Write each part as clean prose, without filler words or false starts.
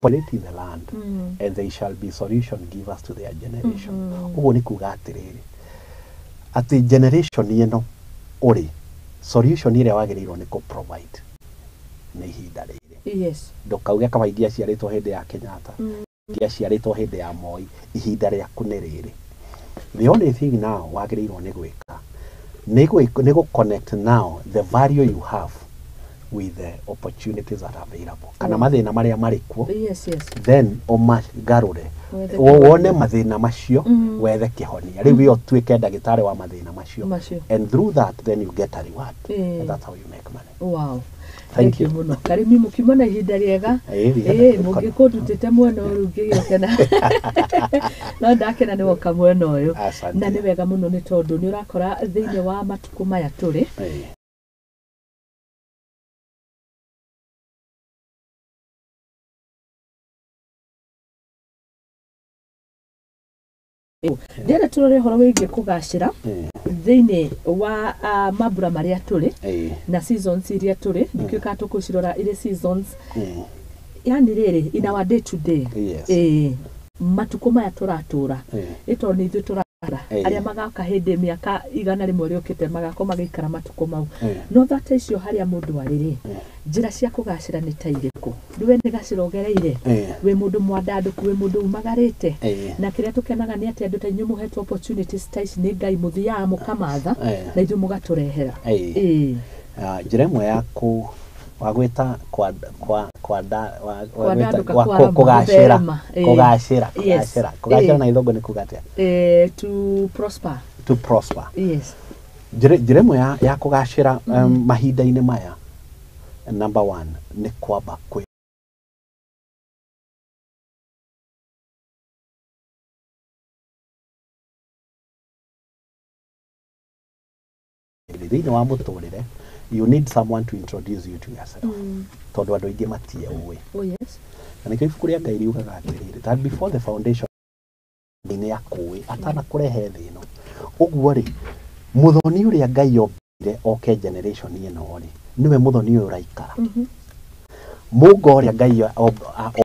populating the land, and they shall be solution givers to their generation. Ugo ni kuga atiriri ati generation ino uri solution ile wagirirwo ni ku provide ni ihinda riri. Yes. Ndukauge kama ingia ciaritwo hindi ya Kenyatta, ingia ciaritwo hindi ya Moi, ihinda riaku ni riri. The only thing now wagirirwo ni gwika ni go connect now the value you have with the opportunities that are available. Kana mathina maria marikuo. Yes, yes. Then omagarure wone mathina macio wethe kihonia riu yo tuike ndagitari wa mathina macio, and through that then you get a reward, and that's how you make money. Wow. Thank you muno karimi mukimona ihinda riega mungikundutite mwena uyu ngigikena no ndakena ni woka mwena uyu na ni wega muno ni tondu ni urakora thiini wa matuku maya turi Ndera turore horo wigie kugacira thiini wa mabura maria turi na seasons iria turi ndikika tukucirora ile seasons yani riri in our day to day matuko maya turatura ito ni ithu turakara aria magaka hindi miaka igana rimwe riokite magako magikara matuko mau no that icio haria mundu ariri njira cia kugacira ni ta iriku niwe ni gacira ugereire we mundu mwandanduku we mundu umagarite na kiria tukenaga ni ati andu ta inyu muhetwo opportunities ta ici ni Ngai muthia mukamatha na ithu mugaturehera njira imwe yaku wagwita kugacira na ithongo ni kugatia to prosper. Yes. Njira imwe ya kugacira mahinda-ini maya, number 1 ni kwamba kwi thiini wa muturire you need someone to introduce you to yourself. Tondu andu aingi matie uwe. Oh yes. Na nikio ibuku ria Ngai riugaga atiriri that before the foundation ni yakui atana kurehe thino. Uguo ri muthoni uria Ngai ombire oke generation ino ri niwe muthoni uyu uraikara. Munga uria Ngai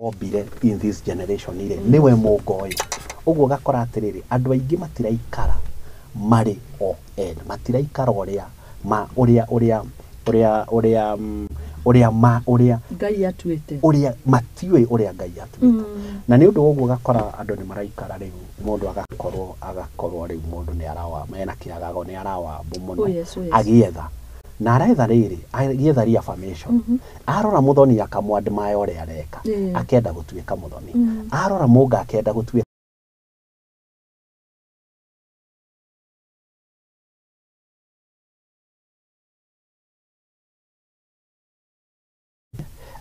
ombire in this generation ri niwe munga uyu. Uguo gakora atiriri andu aingi matiraikara mari o matiraikara uria Ngai atuite uria matiwe uria Ngai atuite na ni undu uguo gakora andu ni maraikara riu mundu agakorwo riu mundu ni arawa mena kiagago ni arawa muno agietha na aretha riri agietha reaffirmation arora muthoni akamwadmire uria areka akenda gutuika muthoni arora munga akenda gutuika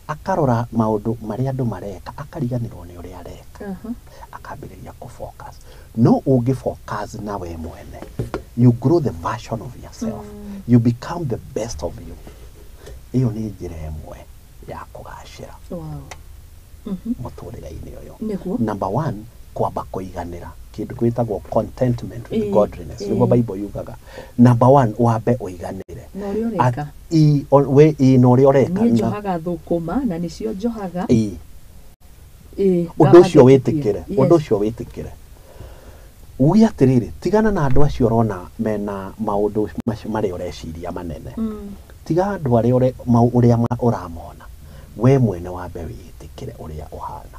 akarora maundu maria andu mareka akariganirwo ni uria areka akambiriria ku focus no ungi focus na we mwene you grow the version of yourself you become the best of you. Iyo ni njira imwe ya kugacira muturire-ini uyu. Number 1 kwamba kuiganira kindu gwitagwo contentment with godliness niguo Bible yugaga. Number 1 wambe uiganire we no uri oreka ni njohaga thukuma na nicio njohaga undu ucio witikire ugi atiriri tigana na andu acio rona mena maundu mari ureciria manene tiga andu aria uria uramona we mwene wambe witikire uria uhana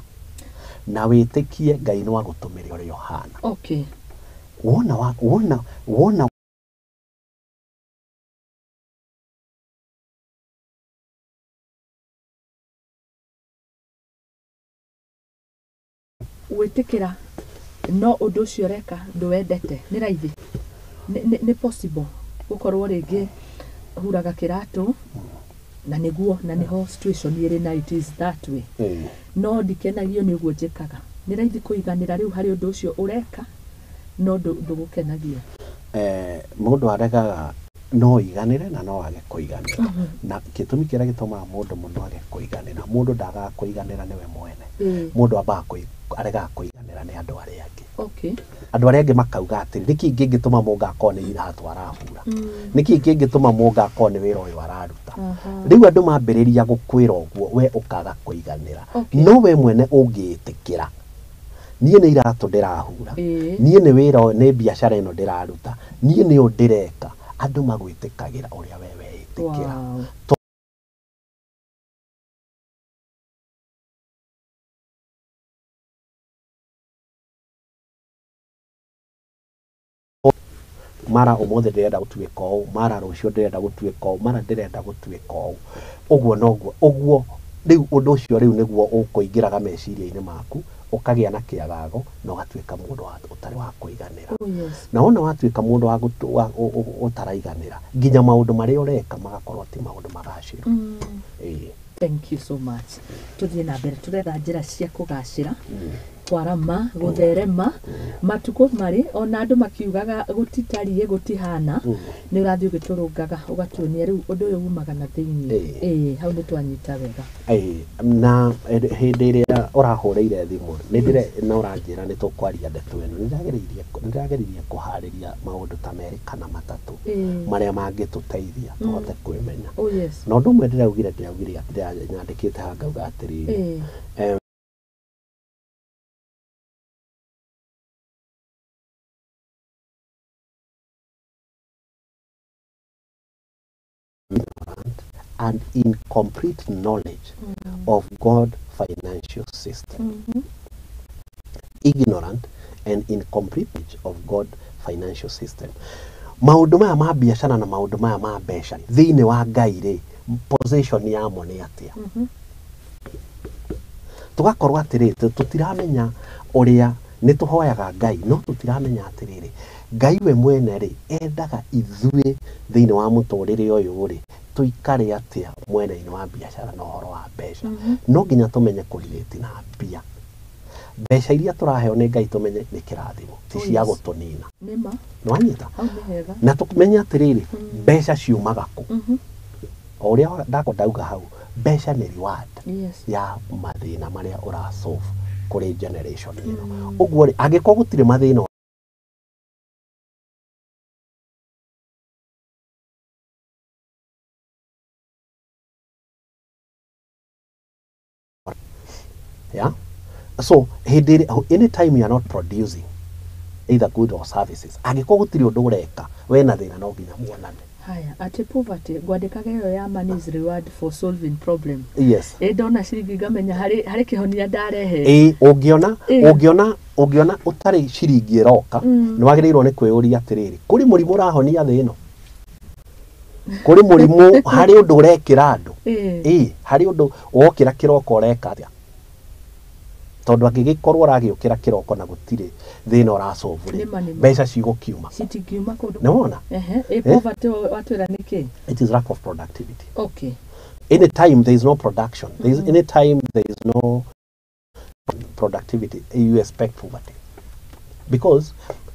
na witikie Ngai no agutumire uria uhana. Okay. Wona witikira no undu ucio reka nduwendete ni raithi ni possible gukorwo ringi huraga kiratu na niguo na niho situation iri na it is that way no ndikenagio ni uguo njikaga ni raithi kuiganira riu hari undu ucio ureka no ndugukenagio mundu arekaga no iganire na no age kuiganira na gitumi kiria gitumaga mundu muno age kuiganira mundu ndaga kuiganira niwe mwene mundu aba arega kuiganira ni andu aria angi Okay. Andũ arĩa angĩ makauga atĩrĩ nĩkĩ kĩngĩtũma Munga akorwo nĩ iratwara hura, nĩkĩ kĩngĩtũma Munga akorwo nĩ wĩra ũyũ araruta. Rĩu andũ mambĩrĩria gũkwĩra ũguo we ũkaga kũiganĩra. No we mwene ũngĩĩtĩkĩra niĩ nĩ iratũ ndĩrahura, niĩ nĩ wĩra nĩ biacara ĩno ndĩraruta, niĩ nĩyo ndĩreka, andũ magwĩtĩkagĩra ũrĩa we weĩtĩkĩra. Mara ũmũthĩ ndĩrenda gũtuĩka ũũ, mara rũciũ ndĩrenda gũtuĩka ũũ, mara ndĩrenda gũtuĩka ũũ. Ũguo noguo, ũguo rĩu ũndũ ũcio rĩu nĩguo ũkũingĩraga meciria-inĩ maku, ũkagĩa na kĩagago na ũgatuĩka mũndũ ũtarĩ wa kũiganĩra. Na wona watuĩka mũndũ ũtaraiganĩra, nginya maũndũ marĩa ũreka magakorwo ti maũndũ magacĩru. Thank you so much. Tuthiĩ na mbere turetha njĩra cia kũgacĩra, kwarama, gũtherema, matukũ marĩ ona andũ makiugaga gũtitariĩ gũtihana, nĩ ũrathiĩ ũgĩtũrũngaga ũgatuonia rĩu ũndũ ũyũ umaga na thĩinĩ. Hau nĩ twanyita wega. Na hĩndĩ ĩrĩa ũrahũrĩire thimũ na ũranjĩra nĩ tũkwaria ndeto ĩno, nĩndĩrageririe kũharĩria maũndũ ta merĩ kana matatũ marĩa mangĩtũteithia tũhote kwĩmenya. Na ũndũ ũmwe ndĩrandĩkĩte haha ngauga atĩrĩrĩ, and incomplete knowledge of God's financial system. Ignorant and incomplete knowledge of God's financial system. Maũndũ maya ma biacara na maũndũ maya ma mbeca thĩinĩ wa Ngai rĩ, position yamo nĩ atĩa? Tugakorwo atĩrĩ tũtiramenya ũrĩa nĩ tũhoyaga Ngai, no tũtiramenya atĩrĩrĩ Ngai we mwene rĩ endaga ithuĩ thĩinĩ wa mũtũrĩre ũyũ rĩ tuikare atĩa mwena-inĩ wa biacara na ũhoro wa mbeca. No nginya tumenye kũrelate na mbia. Mbeca iria tũraheo nĩ Ngai tumenye nĩ kĩrathimo, ti cia gũtũnina. Nĩwanyita? Na tũmenye atĩrĩrĩ mbeca ciumaga kũ? O ũrĩa ndauga hau, mbeca nĩ reward ya mathĩna marĩa ũrasolve kũrĩ generation ĩno. Ũguo rĩ angĩkorwo gũtirĩ mathĩna so anytime you are not producing either good or services, angĩkorwo gũtirĩ ũndũ ũreka we na thĩna no nginya muonane. Haya, ati poverty gwandĩkaga ĩyo ya money is reward for solving problem. Yes. Ndona ciringi ngamenya harĩ kĩhonia ndarehe. Ũngĩona ũtarĩ ciringi ĩroka, nĩ wagĩrĩirwo nĩ kwĩyũria atĩrĩrĩ, kũrĩ mũrimũ ũrahonia thĩ ĩno? Kũrĩ mũrimũ harĩ ũndũ ũrekĩra andũ? Harĩ ũndũ wokĩra kĩroko ũreka atĩa? Tondũ angĩgĩkorwo ũragĩũkĩra kĩroko na gũtirĩ thĩna ũrasolve rĩ, mbeca cigũkiuma. Citingiuma kũndũ. Nĩwona? Poverty watwĩra nĩkĩ? It is lack of productivity. Okay. Anytime there is no production, anytime there is no productivity, you expect poverty. Because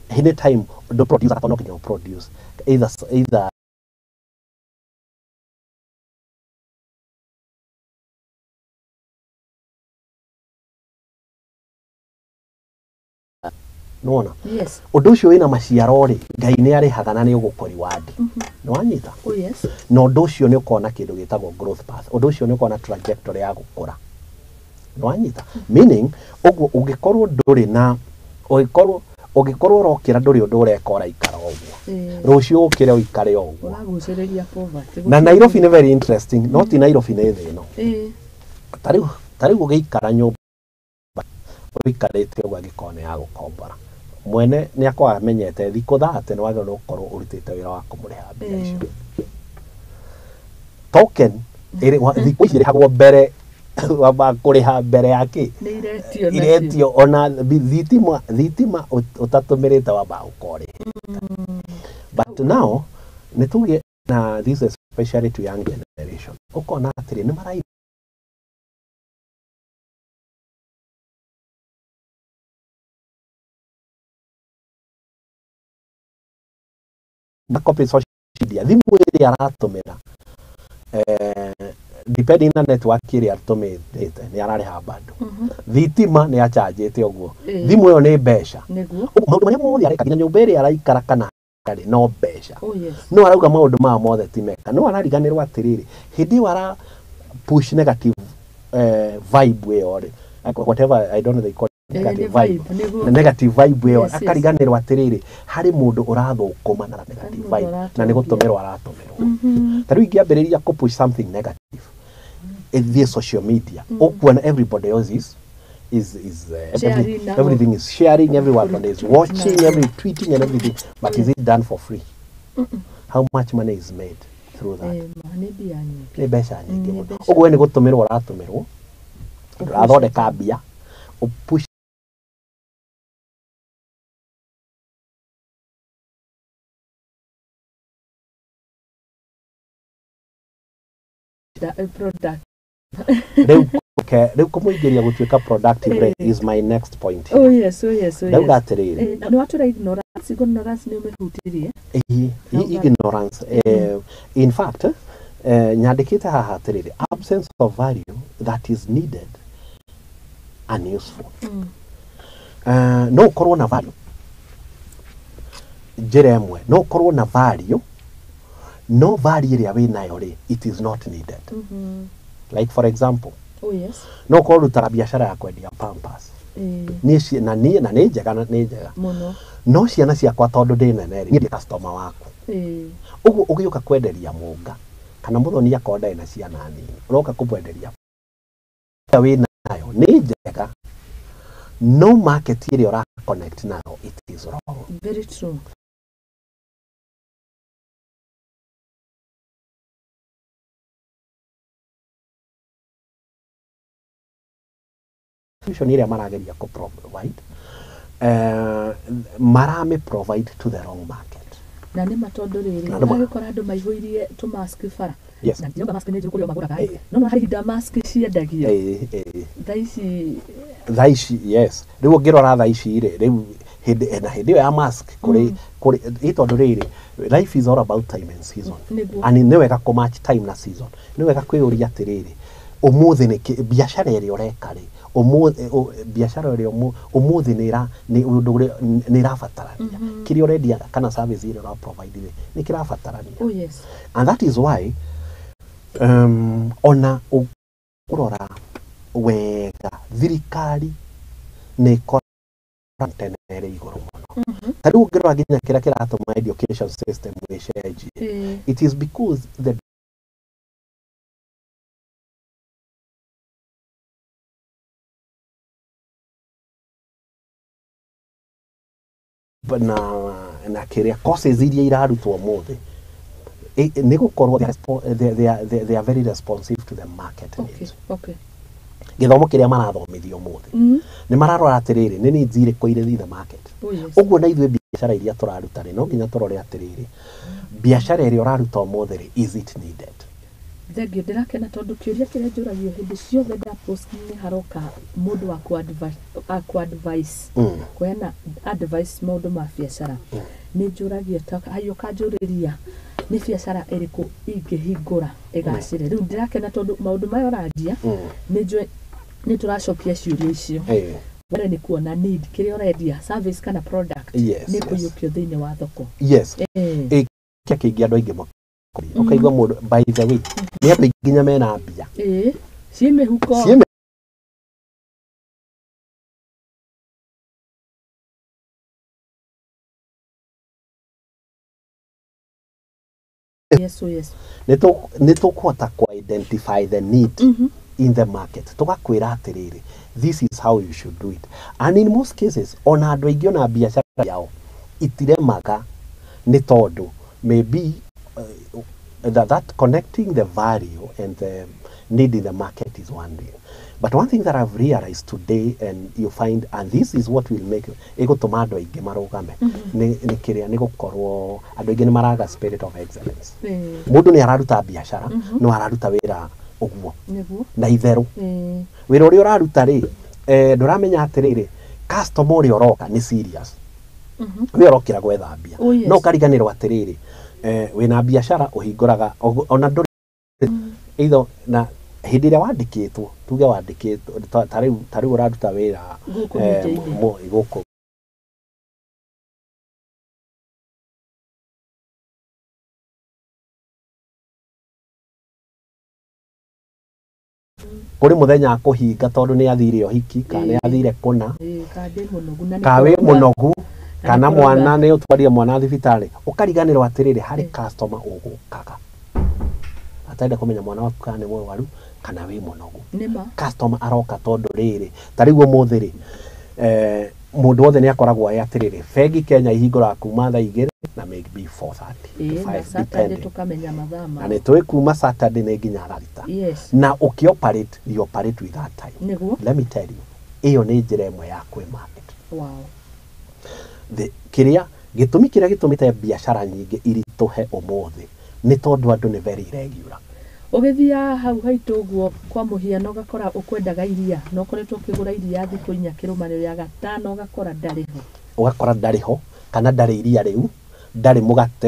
anytime the producer cannot produce, either Nona? Yes. Ũndũ ũcio wĩna maciaro rĩ, Ngai nĩ arĩhaga na nĩ ũgũkori wadi. Nĩ wanyita? Oh yes. Na ũndũ ũcio nĩ ũkona kĩndũ gĩtagwo growth path. Ũndũ ũcio nĩ ũkona trajectory ya gũkũra. Nĩ wanyita? Meaning ũguo ũngĩkorwo ndũrĩ na ũngĩkorwo ũrokĩra ndũrĩ ũndũ ũreka ũraikara ũguo. Rũciũ ũkĩre ũikare ũguo. Ũragucĩrĩria poverty. Na Nairobi nĩ very interesting. No ti Nairobi nĩ thĩ ĩno. Tarĩu ũgĩikara nyũmba ũikarĩte ũguo angĩkorwo nĩ ya gũkombora. Mwene nĩ akoragwo amenyete thikũ 30 nĩ wagĩrĩirwo gũkorwo ũrutĩte wĩra wa kũmũrĩha mbia icio. Token thikũ ici ĩrĩhagwo mbere wa kũrĩha mbere ya kĩ? Iretio ona thitima ũtatũmĩrĩte wamba ũkorĩhĩte. But now nĩ tuge na this is especially to young generation. Ũkona atĩrĩ nĩ marai copy social media thimũ ĩrĩa aratũmĩra depending na network iri atumite ni arariha bando thitima ni achanjite uguo thimu yo ni mbeca maundu maria mothe areka nginya nyumba iri araikara kana kari no mbeca no arauga maundu ma mothe ti meka no arariganirwo atiriri hindi wara push negative vibe yo ri whatever I don't know they call negative vibe yo akariganirwo atiriri hari mundu urathukuma na negative vibe na ni gutumirwo aratumirwo tariu ingiambiriria ku push something negative via social media when everybody else is everything is sharing, everyone is watching, every tweeting and everything, but is it done for free? How much money is made through that? Ni beca nyingi. Uguo ni gutumirwo aratumirwo athondeka mbia push product. Rĩu kũmũingĩria gũtuĩka productive is my next point. Oh yes. Ndauga atĩrĩrĩ. Nĩ watũra ignorance nĩ ũmĩhutirie. Ignorance. In fact, nyandĩkĩte haha atĩrĩrĩ, absence of value that is needed and useful. No ũkorwo na value. Njĩra ĩmwe, no ũkorwo na value, no value ĩrĩa wĩnayo rĩ, it is not needed. Like for example, no ũkorwo ũrutaga biacara ya kwendia pampers. Na nĩ njega no ciana ciakwa tondũ ndĩ nene rĩ niĩ ndĩ customer waku. Ũguo ũgĩũka kwenderia Munga kana mũthoni akorwo ndarĩ na ciana nini ũroka kũmwenderia wĩnayo nĩ njega no market ĩrĩa ũra connect nayo it is wrong. Very true. Ĩrĩa marageria ku provide marame provide to the wrong market. Na nĩ matondu rĩrĩ agĩkora andũ maihũirie tu mask bara na ndio mask nĩ njũkũrĩa magũraga no hari hinda mask ciendagio thaa ici yes rĩu ngĩrora thaa ici rĩ rĩu hĩndĩ ĩyo ya mask kũrĩ itondu rĩrĩ life is all about time and season and nĩ wega ku match time na season nĩ wega kwĩũria atĩrĩrĩ ũmũthĩ nĩ biacara ĩrĩa ũreka rĩ biacara ĩrĩa ũmũthĩ nĩ ĩrabatarania kĩrĩa ũrendia kana service ĩrĩa ũra provide nĩ kĩrabatarania. And that is why ona ũrora wega thirikari nĩ ĩkoragwo tenere igũrũ mũno. Tarĩu ũngĩrora nginya kĩrĩa kĩratũma education system ĩcenjie it is because the na kĩrĩa courses iria irarutwo mũthĩ nĩ gũkorwo they are very responsive to the market needs. Gĩthomo kĩrĩa marathomithio mũthĩ nĩ mararora atĩrĩrĩ nĩ needs irĩkũ irĩ the market. Ũguo na ithuĩ biacara iria tũraruta rĩ no nginya tũrore atĩrĩrĩ biacara ĩrĩa ũraruta mũthĩ rĩ is it needed. Thengio ndirakena tondu kiuria kiria njuragio hindi ciothe nda post ni haroka mundu wa ku advice kwena advice maundu ma biacara ni njuragio ta hayo kanjuriria ni biacara iriku ingihingura igacire riu ndirakena tondu maundu mayo randia ni turacopia ciuria icio wale ni kuona need kiria urendia service kana product ni kuyukio thiini wa thoko. Kia kĩingĩ andũ aingĩ ukaigua mũndũ by the way nĩ andũ nginya mena mbia ciĩ mĩhuko nĩ tũkũhota ku identify the need in the market tugakwĩra atĩrĩrĩ this is how you should do it and in most cases ona andũ aingĩ ona biacara yao itiremaga nĩ tondũ maybe that connecting the value and the need in the market is one thing. But one thing that I've realized today and you find, and this is what will make igutuma andu aingi marugame ni kiria ni gukorwo andu aingi ni maraga spirit of excellence. Mundu ni araruta biashara no araruta wira uguo na itheru wira uria uraruta ri nduramenya atiriri customer uria uroka ni serious we urokira gwethambia no kariganirwo atiriri wina biashara uhinguraga ona nduri either na hindi ĩrĩa wandĩkĩtwo tuge wandĩkĩtwo ta rĩu ũraruta wĩra gũkũ kuri muthenya akuhinga tondu ni athire ohiki kana ni athire kuna kawe munogu kana mwana ni utwarie mwana thibitari ukariganirwo atiriri hari customer ugukaga ataenda kumenya mwana waku kana ni mwaru kana wi munogu customer aroka tondu riri tariguo muthiri mundu wothe ni akoragwo atiriri fegi Kenya ihingura kuma thaa 2 na maybe 4:30 to 5 depending tukamenya mathama na nitwe kuma Saturday na nginya rarita na ukioperate you operate with that time let me tell you iyo ni njira imwe ya kwi market kiria gitumi kiria gitumite biashara nyingi irituhe umuthi ni tondu andu ni very regular ugithia hau haitu guo kwa muhiano gakora ukwendaga iria no koretwo kigura iria thiku 4 kirumaniro ya gatano gakora ndariho ugakora ndariho kana ndari iria riu ndari mugate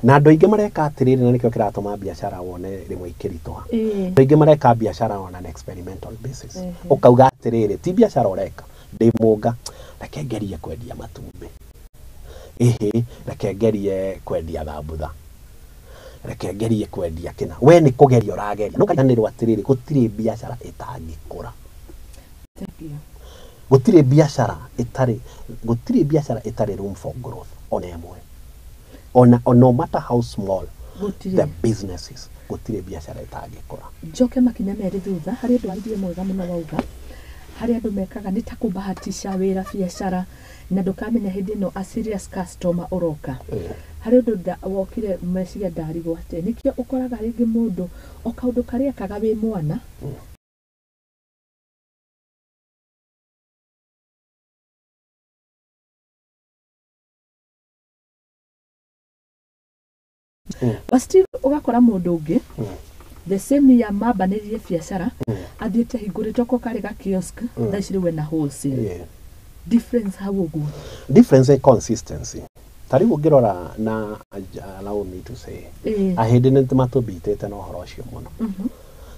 na andu aingi mareka atiriri na nikio kiratuma biashara wone rimwe ikiritoha aingi mareka biashara on an experimental basis ukauga atiriri ti biashara ureka ndi Munga reke ngerie kwendia matumbi reke ngerie kwendia thambutha reke ngerie kwendia kina we ni kugeria urageria no kananirwo atiriri gutire biashara itangikura gutire biashara itari room for growth on emwe on no matter how small the businesses gutire biashara itangikura njoke makinya meri thutha hari andu athie mwega muno wauga hari andu mekaga ni ta kubahatisha wira biashara na ndukamenya hindi no a serious customer uroka hari andu wokire meciria ndarigwo ate nikio ukoraga ringi mundu o kaundu karia kaga wi mwana Basti ugakora mundu ungi the same ya mabanirie biashara athiete hingurite ko kari ga kiosk thaciri we na wholesale difference how uguo difference in consistency tari ungirora na allow me to say ahindi ni matubitete no horo cio muno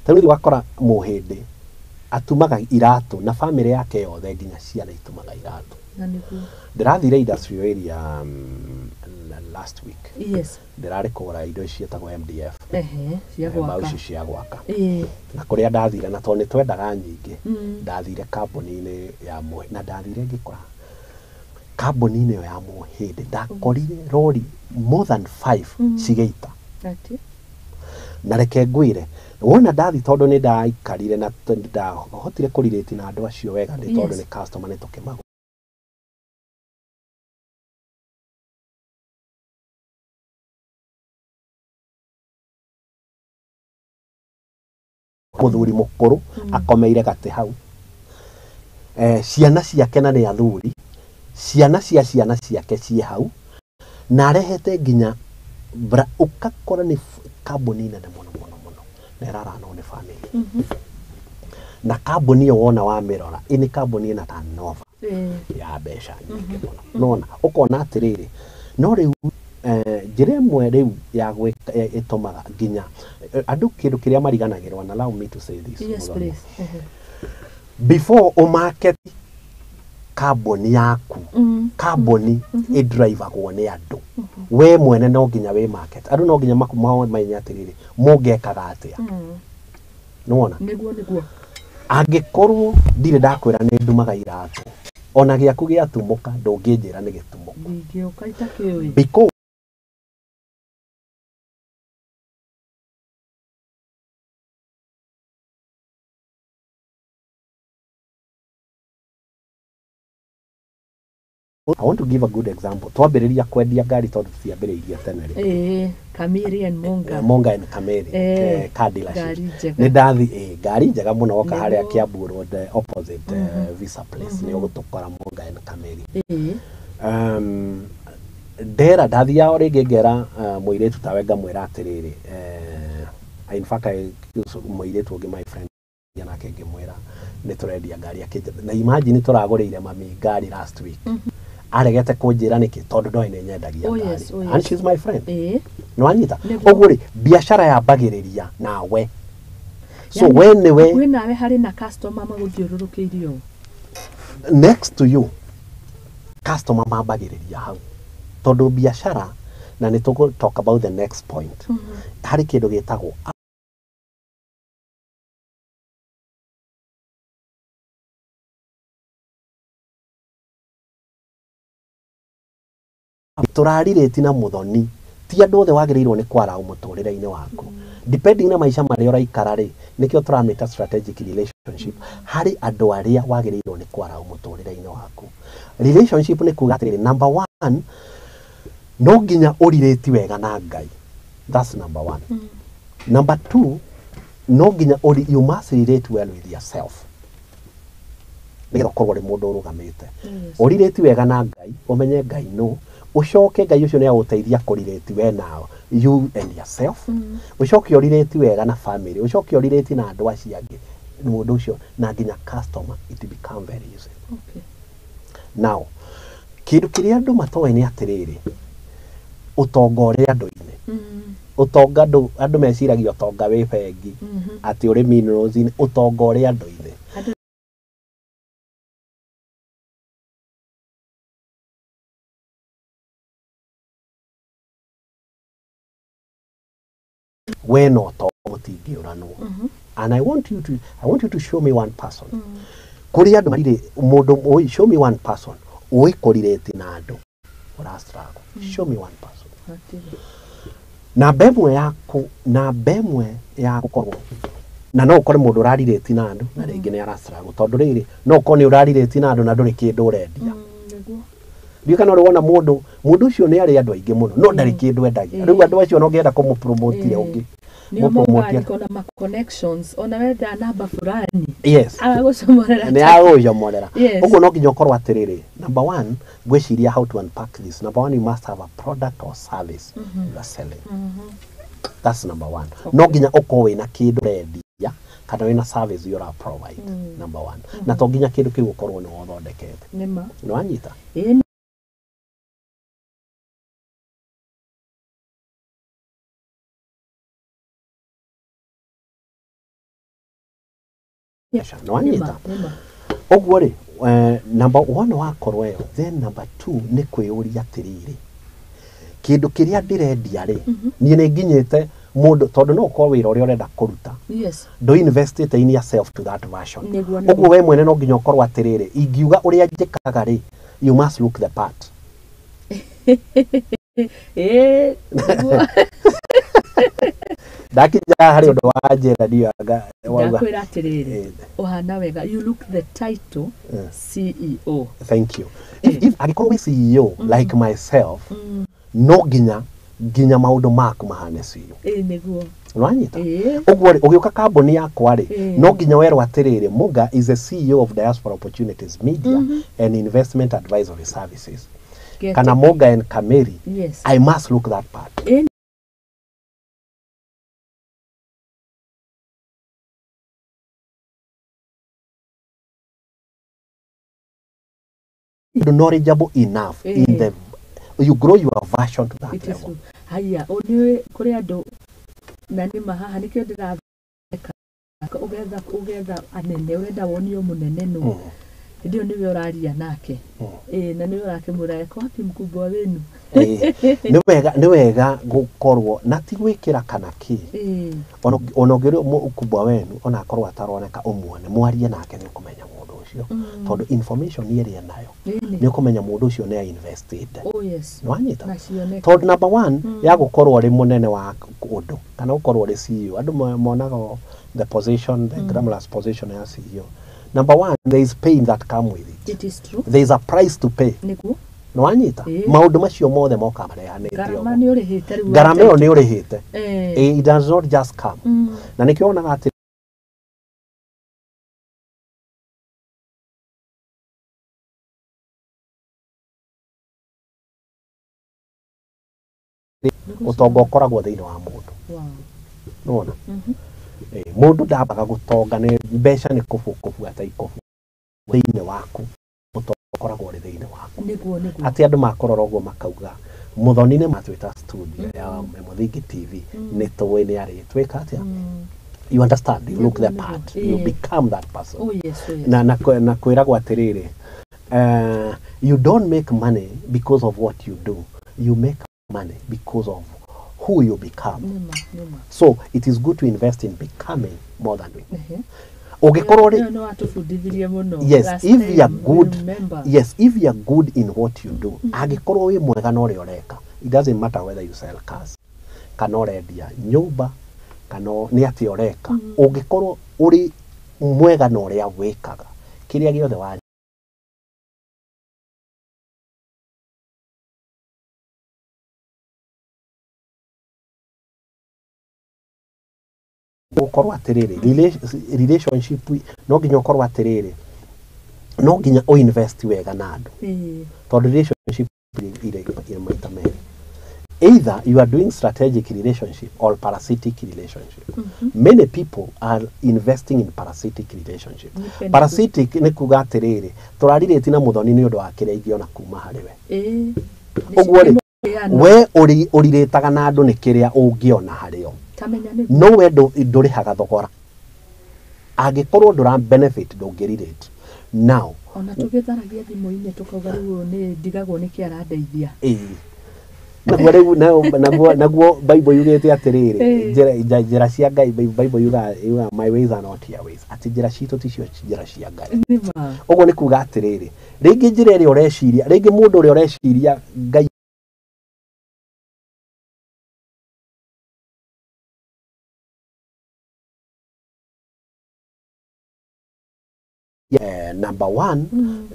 tari wakora muhindi atumaga iratu na family yake yothe nginya ciana itumaga iratu na niguo ndirathire industrial area last week ndirari kugura indo cietagwo MDF cia gwaka na kuria ndathire na toni twendaga nyingi ndathire kambuni-ini ya muhe na ndathire ngikora kambuni-ini ya muhindi ndakorire rori more than 5 cigeita na reke ngwire wona ndathi tondu ni ndaikarire na ndahotire kurirate na andu acio wega ndi tondu ni customer ni tukimagu muthuri mukuru akomeire gati hau ciana ciake na ni athuri ciana ciake cie hau na arehete nginya ukakora ni kambuni nene muno na irarano ni family na kambuni yo wona wa mirora ini kambuni ina ta nova ya besha nyingi muno nona ukona atiriri no riu njira imwe riu ya itumaga nginya andu kindu kiria mariganagirwa na allow me to say this before o market kambuni yaku kambuni driver ni andu we mwene no nginya we market andu no nginya makumao mainya atiriri mungekaga atia nona niguo angikorwo ndire ndakwira ni ndumaga iratu ona giaku giatumuka ndunginjira ni gitumuka ngioka itakiwi because I want to give a good example. Twambiriria kwendia ngari tondu ciambiriria tene ri. Kamiri and Munga. Munga and Kamiri. Car dealership. Ni ndathi ngari njega muno oka haria Kiambu Road opposite Visa Place ni ugutukora Munga and Kamiri. Ndera ndathia ori ngengera muiretu tawe ngamwira atiriri. In fact muiretu ungi my friend nake ngimwira ni turendia ngari yake na imagine turaguriire mami ngari last week aregete kunjira niki tondu no ine nyendagia ngari and she's my friend no anyita oguo ri biashara ya bagiriria nawe so when we nawe hari na customer maguthiururukiirio next to you customer mabagiriria hau tondu biashara na ni tugo talk about the next point hari kindu gitagwo turarireti na muthoni ti andu othe wagirirwo ni kwara umuturire-ini waku depending na maisha maria uraikara ri nikio turamita strategic relationship hari andu aria wagirirwo ni kwara umuturire-ini waku relationship ni kuga atiri number 1 no nginya urireti wega na Ngai that's number 1 number 2 no nginya you must relate well with yourself nigetha ukorwo ri mundu urugamite urireti wega na Ngai umenye Ngai no ucoke Ngai ucio ni aguteithia kurireti we nao you and yourself ucoke urireti wega na family ucoke urireti na andu acio angi mundu ucio na nginya customer it become very easy now kindu kiria andu matoe ni atiriri utonga uria andu-ini utonga andu meciragia utonga wi bengi ati uri minerals utonga uria andu-ini when or and I want you to show me one person kuri andu marire mundu show me one person uikorireti na andu ura struggle show me one person na bemwe yaku korwo na no ukore mundu urarireti na andu na ringi ni ara struggle tondu riri no ukone urarireti na andu na nduri kindu urendia Dio kana wona mundu ucio ni ari andu aingi muno no ndari kindu endagia riu andu acio no ngienda kumu promote ungi ni promote kona ma connections ona wetha namba fulani yes agusomorera ni agusomorera uguo no nginya ukorwo atiriri number 1 gwiciria how to unpack this number 1 you must have a product or service you are selling that's number 1 no nginya ukorwo wina kindu rendia kana wina service you are provide number 1 na to nginya kindu kiu ukorwo ni wothondekete nima no anyita no anyita oguo ri number 1 wakorwo yo then number 2 ni kwiyuria atiriri kindu kiria ndirendia ri nie ni nginyite mundu tondu no ukorwo wira uria urenda kuruta do invest it in yourself to that version oguo we mwene no nginya ukorwo atiriri ingiuga uria njikaga ri you must look the part dakija hari undu wa njera ndiaga ndakwira atiriri uhana wega you look the title CEO thank you if agikorwo CEO like myself no nginya maundu maku mahane CEO niguo Rwanyita oguo ugiuka kambuni yakwa ri no nginya werwo atiriri Munga is the CEO of Diaspora Opportunities Media and Investment Advisory Services kana Munga and Kameri I must look that part knowledgeable enough in the you grow your version to that level haya oni kuri andu na ni mahaha nikio ndiratheka ugetha anene urenda wonio munene no ndio niwe uraria nake na niwe urakimura ko hapi mkubwa wenu ni wega gukorwo na ti gwikira kana ki ono ngiro mkubwa wenu ona akorwo ataroneka umwone mwarie nake ni kumenya mundu ucio tondu information iri nayo ni kumenya mundu ucio ni invested no anyita tondu number 1 ya gukorwo ri munene wa undu kana gukorwo ri CEO andu monaga the position the glamorous position ya CEO number 1 there is pain that come with it it is true there is a price to pay niku no anyita maundu macio mothe moka marehanite garama ni urihite riu garama yo ni urihite it does not just come na nikiona ati utongo ukoragwo thiini wa mundu nona Mundu ndabaga gutonga ne mbeca ni kubu ata ikobu thiine waku utokoragwo ri thiine waku niguo ati andu makorora uguo makauga muthoni ni matwita studio ya Muthingi TV ni tuwe ni ari twika atia you understand, you look the part, you become that person. Oh yes. Na kwiragwo atiriri you don't make money because of what you do, you make money because of who you become. So it is good to invest in becoming more than doing. Yes, if you are good, yes, if you are good in what you do, agikorwo wi mwega no ri oreka, it doesn't matter whether you sell cars kana orendia nyumba kana ni ati oreka, ungikorwo uri mwega no ri awikaga kiria giothe wa ukorwo atiriri relationship no nginya ukorwo atiriri no nginya o invest wega na andu tondu relationship ire maita meri either you are doing strategic relationship or parasitic relationship. Many people are investing in parasitic relationship. Parasitic ni kuga atiriri turaririti na muthoni ni undu wa kiria ingiona kuma hari we uguo ri we uriritaga na andu ni kiria ungiona hario no we ndurihaga thogora agikorwo ndura benefit ndungirirate now ona tugitharagia thimu-ini tukauga riu ni ndigagwo ni kiarandeithia naguo Bible yugite atiriri njira cia Ngai Bible yuga my ways are not your ways ati njira citu ticio njira cia Ngai uguo ni kuga atiriri ringi njira iri ureciria ringi mundu uri ureciria Ngai number one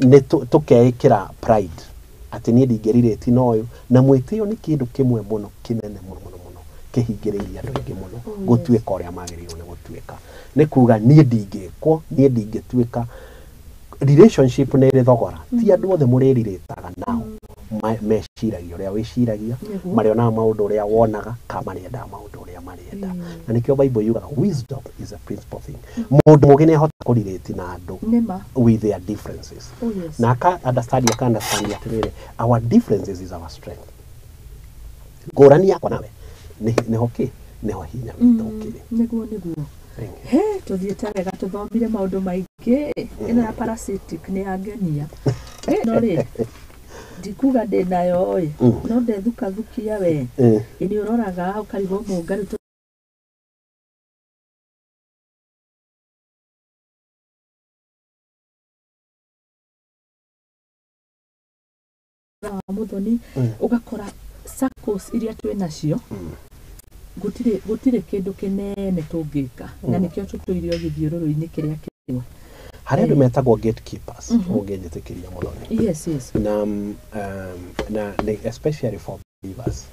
ni tukeikira pride ati ni ndingerireti noyo na mwitio ni kindu kimwe muno kinene muno kihingiriria andu ingi muno gutuika uria magirirwo ni gutuika ni kuga ni ndingikwo ni ndingituika relationship ni ri thogora ti andu othe muriritaga nao meciragia uria wiciragia mariona maundu uria wonaga ka marienda maundu uria marienda na nikio Bible yugaga wisdom is a principal thing mundu mugi ni ahota kurirate na andu with their differences na aka understand atiriri our differences is our strength ngurani yakwa nawe ni hoki ni ho hinya witokiri niguo he tuthiete wega tuthomire maundu maingi ino ya parasitic ni angenia no ri ndikuga ndi nayo no ndethuka thukia we ini uroraga ukarigwo munga muthoni ugakora circles iria twi nacio gutire kindu kinene tungika na nikio tutuirio githiururu-ini kiria kiwe hari andu metagwo gatekeepers ungenjetikiria muthoni yes na especially for believers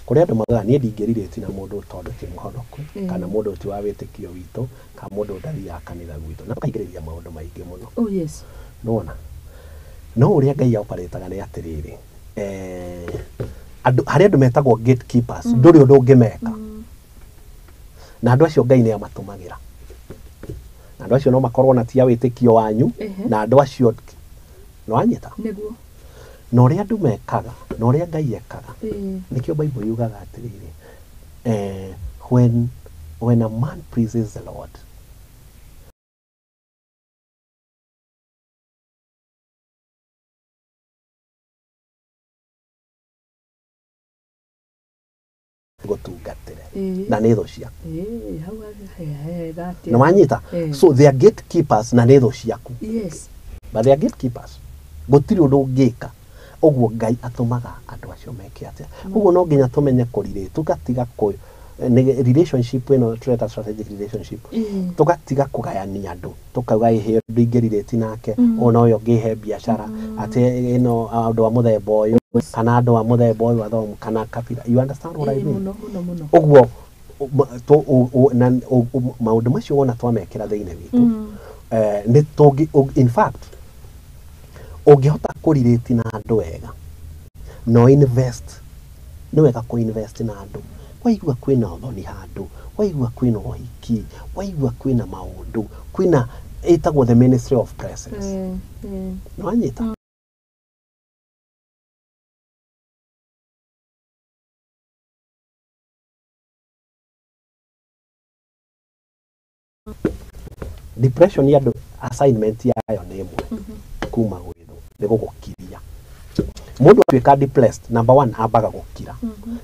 kuria andu magaga ni ndingerireti na mundu tondu ti muhonoku kana mundu ti wa witikio wito kana mundu ndari ya kanitha gwito na kaigiriria maundu maingi muno nona no uria Ngai operataga ni atiriri hari andu metagwo gatekeepers nduri undu ungimeka na andu acio Ngai ni amatumagira na andu acio no makorwo na tia witikio wanyu na andu acio no anyita niguo no uria andu mekaga no uria Ngai ekaga nikio Bible yugaga atiriri when a man praises the Lord gotungatire na nitho ciaku no manyita so they are gatekeepers na nitho ciaku but they are gatekeepers gutiri undu ungika uguo Ngai atumaga andu acio meke atia uguo no nginya tumenye kurirate tugatiga relationship ino trade strategic relationship tugatiga kugayania andu tukauga ihe ndingerirate nake ona uyo ngihe biashara ati ino andu wa muthemba uyu kana andu wa muthemba uyu athomu kana kapira you understand what I mean uguo maundu macio wona twamekira thiine witu ni tungi in fact ungihota kurirate na andu wega no invest ni wega ku invest na andu waigua kwina uthoni handu waigua kwina uhiki waigua kwina maundu kwina etagwo the ministry of presence no anyita depression ya assignment yayo ni imwe kuma gwithu ni gugukiria mundu atuika depressed number 1 ambaga gukira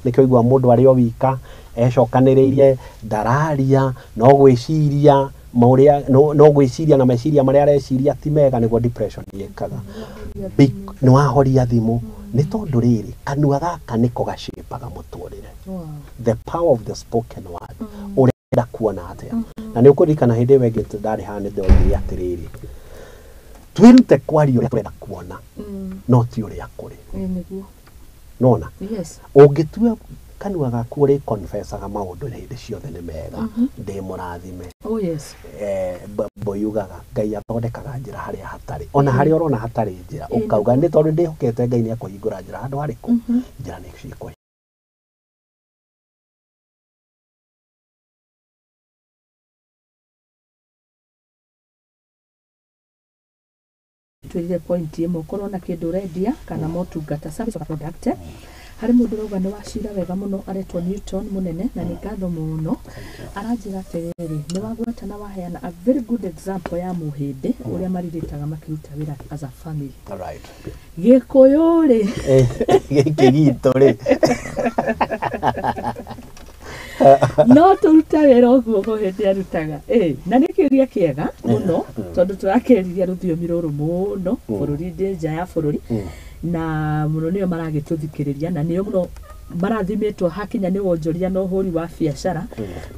nikyo igwa mundu ari o wika ecokaniriire ndararia no gwiciria mauria no gwiciria na meciria maria areciria ti mega niguo depression yekaga no ahoria thimu ni tondu riri kanua gaka niko gacipaga muturire the power of the spoken word urenda kuona atia na ni ukurikana hindi wegete ndari hane ndogiria atiriri twirute kwario uria turenda kuona no ti uria kuri niguo nona yes ungitua kanua gaku uri confessaga maundu hindi ciothe ni mega ndi murathime oh yes boyugaga ngai athondekaga njira haria hatari ona haria urona hatari njira ukauga ni tondu ndihokete ngai ni akuhingura njira handu hariku njira ni ciikwo twirire point imwe ukorwo na kindu rendia kana motungata service or product hari mundu rauga ni wacira wega muno aretwo Newton munene na ni ngatho muno aranjira atiriri ni wagweta na waheana a very good example ya muhindi uria mariritaga makiruta wira as a family right gikuyu ri giki gitu ri no turuta wira uguo muhindi arutaga na ni kiuria kiega muno tondu turakeriria ruthiomi ruru muno bururi nja ya bururi na muno niyo maragituthikiriria na niyo muno marathimitwo hakinya ni wonjoria no huri wa biacara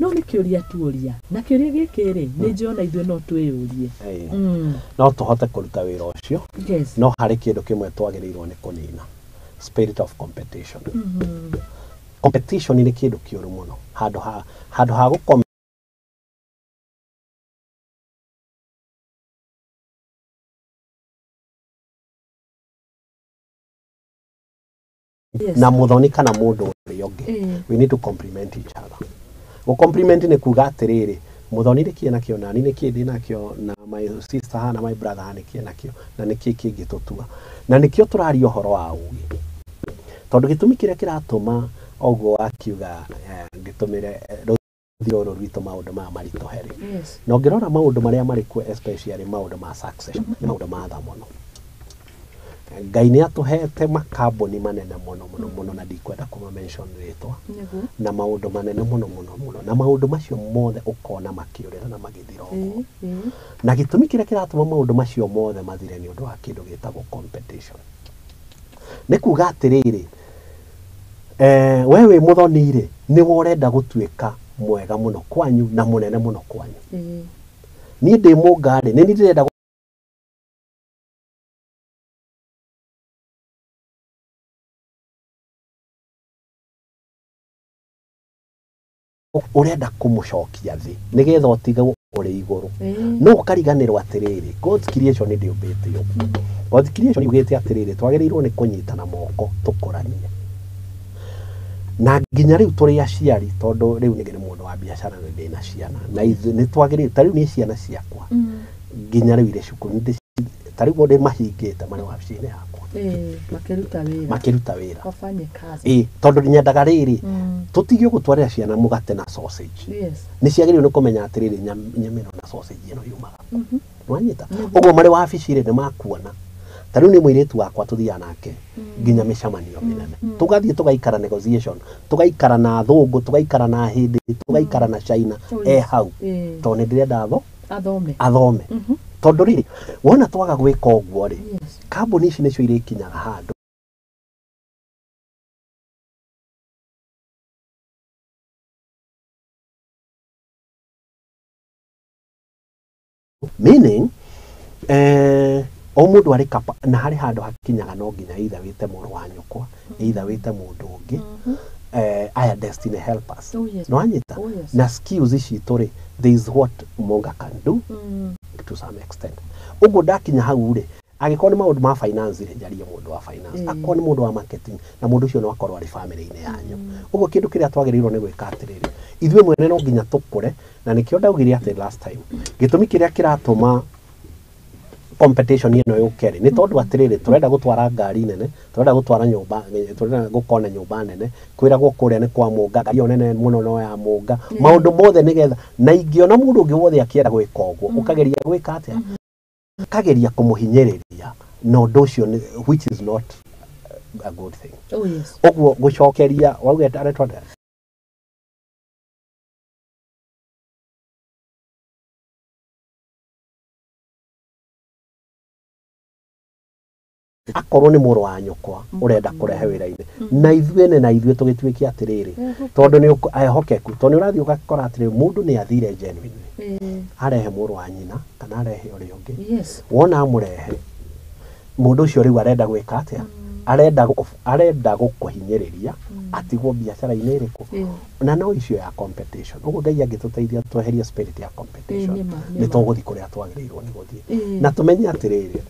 no ni kiuria tuuria na kiuria gikiri ni njona ithuĩ no twiyurie no tuhote kuruta wira ucio yes no hari kindu kimwe twagirirwo ni kunina spirit of competition competition ni kindu kiuru muno handu ha gukom yes na muthoni kana mundu uri ungi we need to compliment each other go compliment ni kuga atiriri muthoni ni kiena kio nani ni kindi nakio na my sister hana my brother hana kiena kio na ni kiki gitutua na nikio turaria uhoro wa ugi tondu gitumi kiria kiratuma oguo akiuga gitumire ruthiro rwito maundu ma marito heri no ngirora maundu maria mari ku especially maundu ma success ni maundu ma tha muno ngai ni atuhete makambuni manene muno na ndikwenda kuma mention ritwa na maundu manene muno na maundu macio mothe ukona makiurira na magithiro na gitumi kiria kiratuma maundu macio mothe mathire ni undu wa kindu gitagwo competition ni kuga atiriri wewe muthonire ni worenda gutuika mwega muno kwanyu na munene muno kwanyu ni ndi mungari ni ndirenda urenda kumucokia thi nigetha utige uri iguru no ukariganirwo atiriri God's creation ndi ubete yo God's creation yugete atiriri twagirirwo ni kunyitana moko tukuranie na nginya riu turi aciari tondu riu nigire mundu wa biacara ndi na ciana na ni twagiri tariu ni ciana ciakwa nginya riu ire cukuru ndi tariu ndi mahingite mari wa bicine yakwa makiruta wira wafanye kazi tondu nyendaga riri tutigio gutwarira ciana mugate na sausage ni ciagiriwe ni kumenya atiriri nyamino na sausage ino yumaga nwanyita uguo mari wa bicire ni makuona tariu ni mwiritu wakwa tuthia nake nginya micamanio minene tugathie tugaikara negotiation tugaikara na thungu tugaikara na hindi tugaikara na China hau tondu ndirenda athome tondu riri wona twaga gwika uguo ri kambuni ici nicio irikinyaga handu meaning o mundu ari kapa na hari handu hakinyaga no nginya either wite muru wa nyukwa either wite mundu ungi aya destiny help us no anyita na skills ici turi there is what Munga can do to some extent ugo dakinya hau ri Agĩkorwo nĩ maũndũ ma finance njarie mũndũ wa finance, akorwo nĩ mũndũ wa marketing na mũndũ ũcio no akorwo arĩ family-inĩ yanyu. Ũguo kĩndũ kĩrĩa twagĩrĩirwo nĩ gwĩka atĩrĩrĩ, ithuĩ mwene no nginya tũkũre, na nĩkĩo ndaugire atĩ last time gĩtũmi kĩrĩa kĩratũma competition ĩno yũke nĩ tondũ atĩrĩrĩ, tũrenda gũtwara ngari nene, tũrenda gũtwara nyũmba, tũrenda gũkona nyũmba nene, kwĩragwo kũrĩa nĩ kwa Munga, ngari ĩyo nene mũno no ya Munga, maũndũ mothe nĩgetha, na ingĩona mũndũ ũngĩ wothe akĩenda gwĩka ũguo, ũkageria gwĩka atĩa, ũkageria kũmũhinyĩrĩria, na ũndũ ũcio which is not a good thing. Ũguo gũcokeria wauga aretwa akorwo nĩ mũrũ wa nyũkwa ũrenda kũrehe wĩra-inĩ na ithuĩ tũgĩtuĩkia atĩrĩrĩ, tondũ nĩ ehokeku, tondũ nĩ ũrathiĩ ũgakora atĩrĩrĩ mũndũ nĩ athire genuinely arehe mũrũ wa nyina kana arehe ũrĩa ũngĩ, wona amũrehe mũndũ ũcio rĩu arenda gwĩka atĩa, arenda gũkũhinyĩrĩria atigwo biacara-inĩ ĩrĩkũ, na no icio ya competition. Ũguo Ngai angĩtũteithia tweherie spirit ya competition, nĩ tũgũthiĩ kũrĩa twagĩrĩirwo nĩ gũthiĩ, na tũmenye atĩrĩrĩ,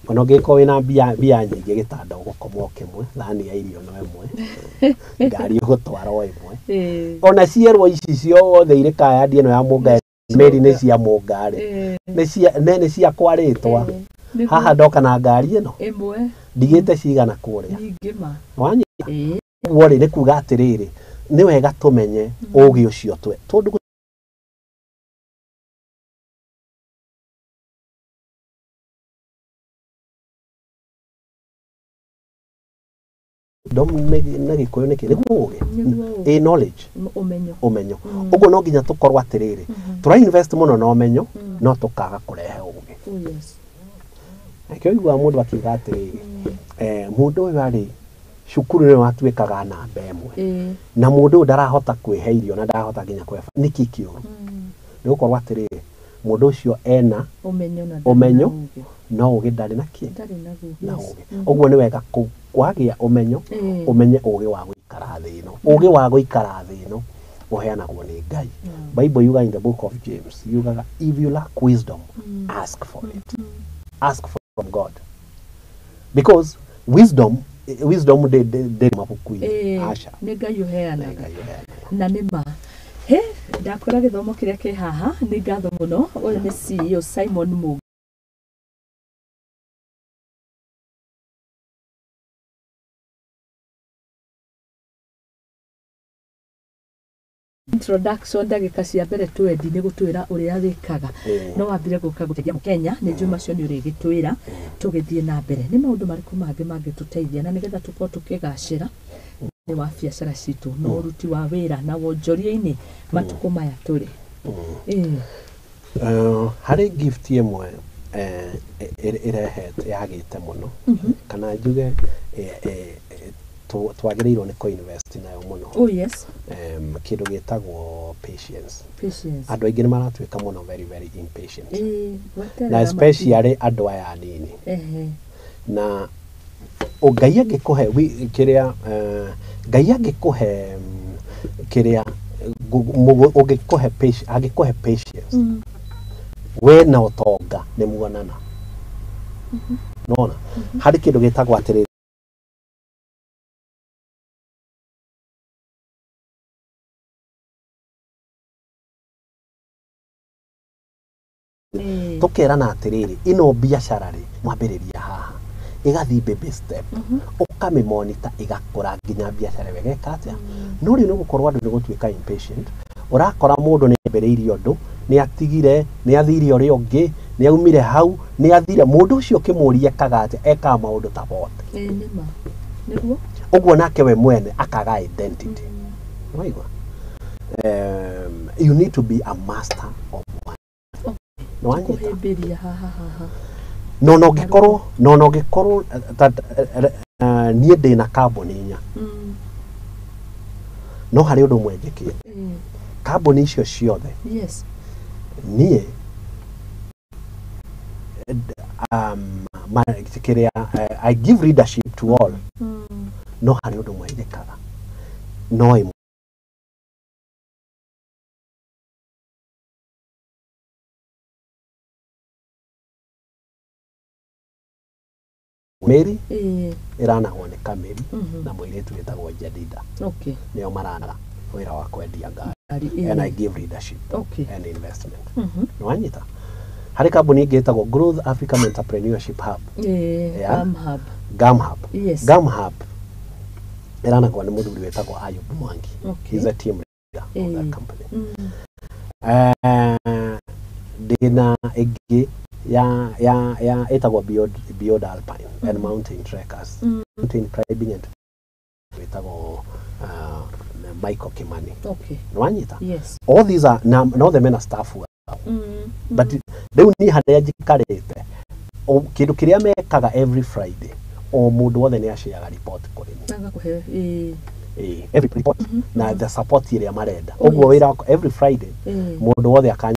ona ũngĩkorwo wĩna mbia nyingĩ gĩtanda ũgũkoma kĩmwe, thani ya irio no ĩmwe, ngari ũgũtwara o ĩmwe, ona cierwo ici ciothe irĩ kayandi ĩno ya Munga meri nĩ cia Munga rĩ, nĩ cia kwarĩtwa haha ndoka na ngari ĩno ĩmwe ndigĩte cigana kũrĩa wanyita. Ũguo rĩ nĩ kuga atĩrĩrĩ, nĩ wega tũmenye ũũgĩ ũcio tondũ na gĩkũyũ nĩkĩ nĩguo ũũgĩ, knowledge, ũmenyo. Ũguo no nginya tũkorwo atĩrĩrĩ, tũra invest mũno na ũmenyo no tũkaga kũrehe ũũgĩ. Nakĩo iguaga mũndũ akiuga atĩrĩrĩ, mũndũ ũyũ arĩ cukuru nĩ watuĩkaga namba ĩmwe na mũndũ ũyũ ndarahota kwĩhe irio na ndarahota nginya kwĩhe, nĩkĩ kĩũru? Nĩ gũkorwo atĩrĩrĩ, mũndũ ũcio ena ũmenyo no ũũgĩ ndarĩ na ũũgĩ. Ũguo nĩ wega kwagĩa ũmenyo, ũmenye ũũgĩ wa gũikara thĩ ĩno. Ũũgĩ wa gũikara thĩ ĩno ũheanagwo nĩ Ngai. Bible yuga in the book of James, yugaga if you lack wisdom, ask for it. Ask from God. Because wisdom ndĩ mabuku-inĩ, aca. Nĩ Ngai ũheanaga. Na nĩ ma. He, ndakwĩra gĩthomo kĩrĩa kĩ haha, nĩ ngatho mũno. Ũyũ nĩ CEO Simon Munga. Introduction ndagĩka cia mbere twendi nĩ gũtwĩra ũrĩa wĩkaga, no wambire gũka gũteithia Mũkenya, nĩ njũĩ macio nĩ ũrĩgĩtwĩra tũgĩthiĩ na mbere. Nĩ maũndũ marĩkũ mangĩ mangĩtũteithia na nĩgetha tũkorwo tũkĩgacĩra nĩ wa biacara citũ na ũruti wa wĩra na wonjoria-inĩ matukũ maya tũrĩ? Harĩ gift ĩmwe ĩrehete yagĩte mũno, kana njuge twagĩrĩirwo nĩ kũ-invest nayo mũno. Kĩndũ gĩtagwo patience. Andũ aingĩ nĩ maratuĩka mũno very impatient, na especially andũ aya anini. Na Ngai angĩkũhe kĩrĩa, Ngai angĩkũhe kĩrĩa, angĩkũhe patience, we na ũtonga nĩ muonana. Nona harĩ kĩndũ gĩtagwo atĩrĩrĩ, tũkerana atĩrĩrĩ, ĩno biacara rĩ mwambĩrĩria haha, ĩgathiĩ baby step, ũkamĩmonita ĩgakũra nginya biacara wegeka atĩa. No rĩu nĩ gũkorwo andũ nĩ gũtuĩka impatient, ũrakora mũndũ nĩ ambĩrĩirie ũndũ, nĩ atigire, nĩ athire ũrĩa ũngĩ, nĩ aumire hau, nĩ athire, mũndũ ũcio ũkĩmũria ekaga atĩa, ekaga maũndũ ta bote. Ũguo nake we mwene akaga identity. Waigua? You need to be a master of one. No no ngĩkorwo niĩ ndĩna kambuni inya, no harĩ ũndũ ũmwe njĩkĩte, kambuni icio ciothe niĩ I give leadership to all, no harĩ ũndũ ũmwe njĩkaga, no Mary iranagwo nĩ Kamiri na mũirĩtu wĩtagwo Jadida. Okay. Nĩo maranaga wĩra wa kwendia ngari. And I give leadership and investment. Nĩwanyita? Harĩ kambuni ĩngĩ ĩtagwo Growth African Entrepreneurship Hub. Gam Hub. Yes. Gam Hub iranagwo nĩ mũthuri wĩtagwo Ayub Mwangi. He's a team leader of that company. Ndĩna ĩngĩ ya ĩtagwo Beyond Alpine and Mountain Trekkers. Mountain climbing and wĩtagwo Michael Kimani. Okay. Nĩwanyita? Yes. All these are now the men are staff who are. But rĩu niĩ harĩa njikarĩte kĩndũ kĩrĩa mekaga every Friday o mũndũ wothe nĩ aciaga report kũrĩ niĩ. Every report na the support ĩrĩa marenda. Ũguo wĩra every Friday mũndũ wothe akanya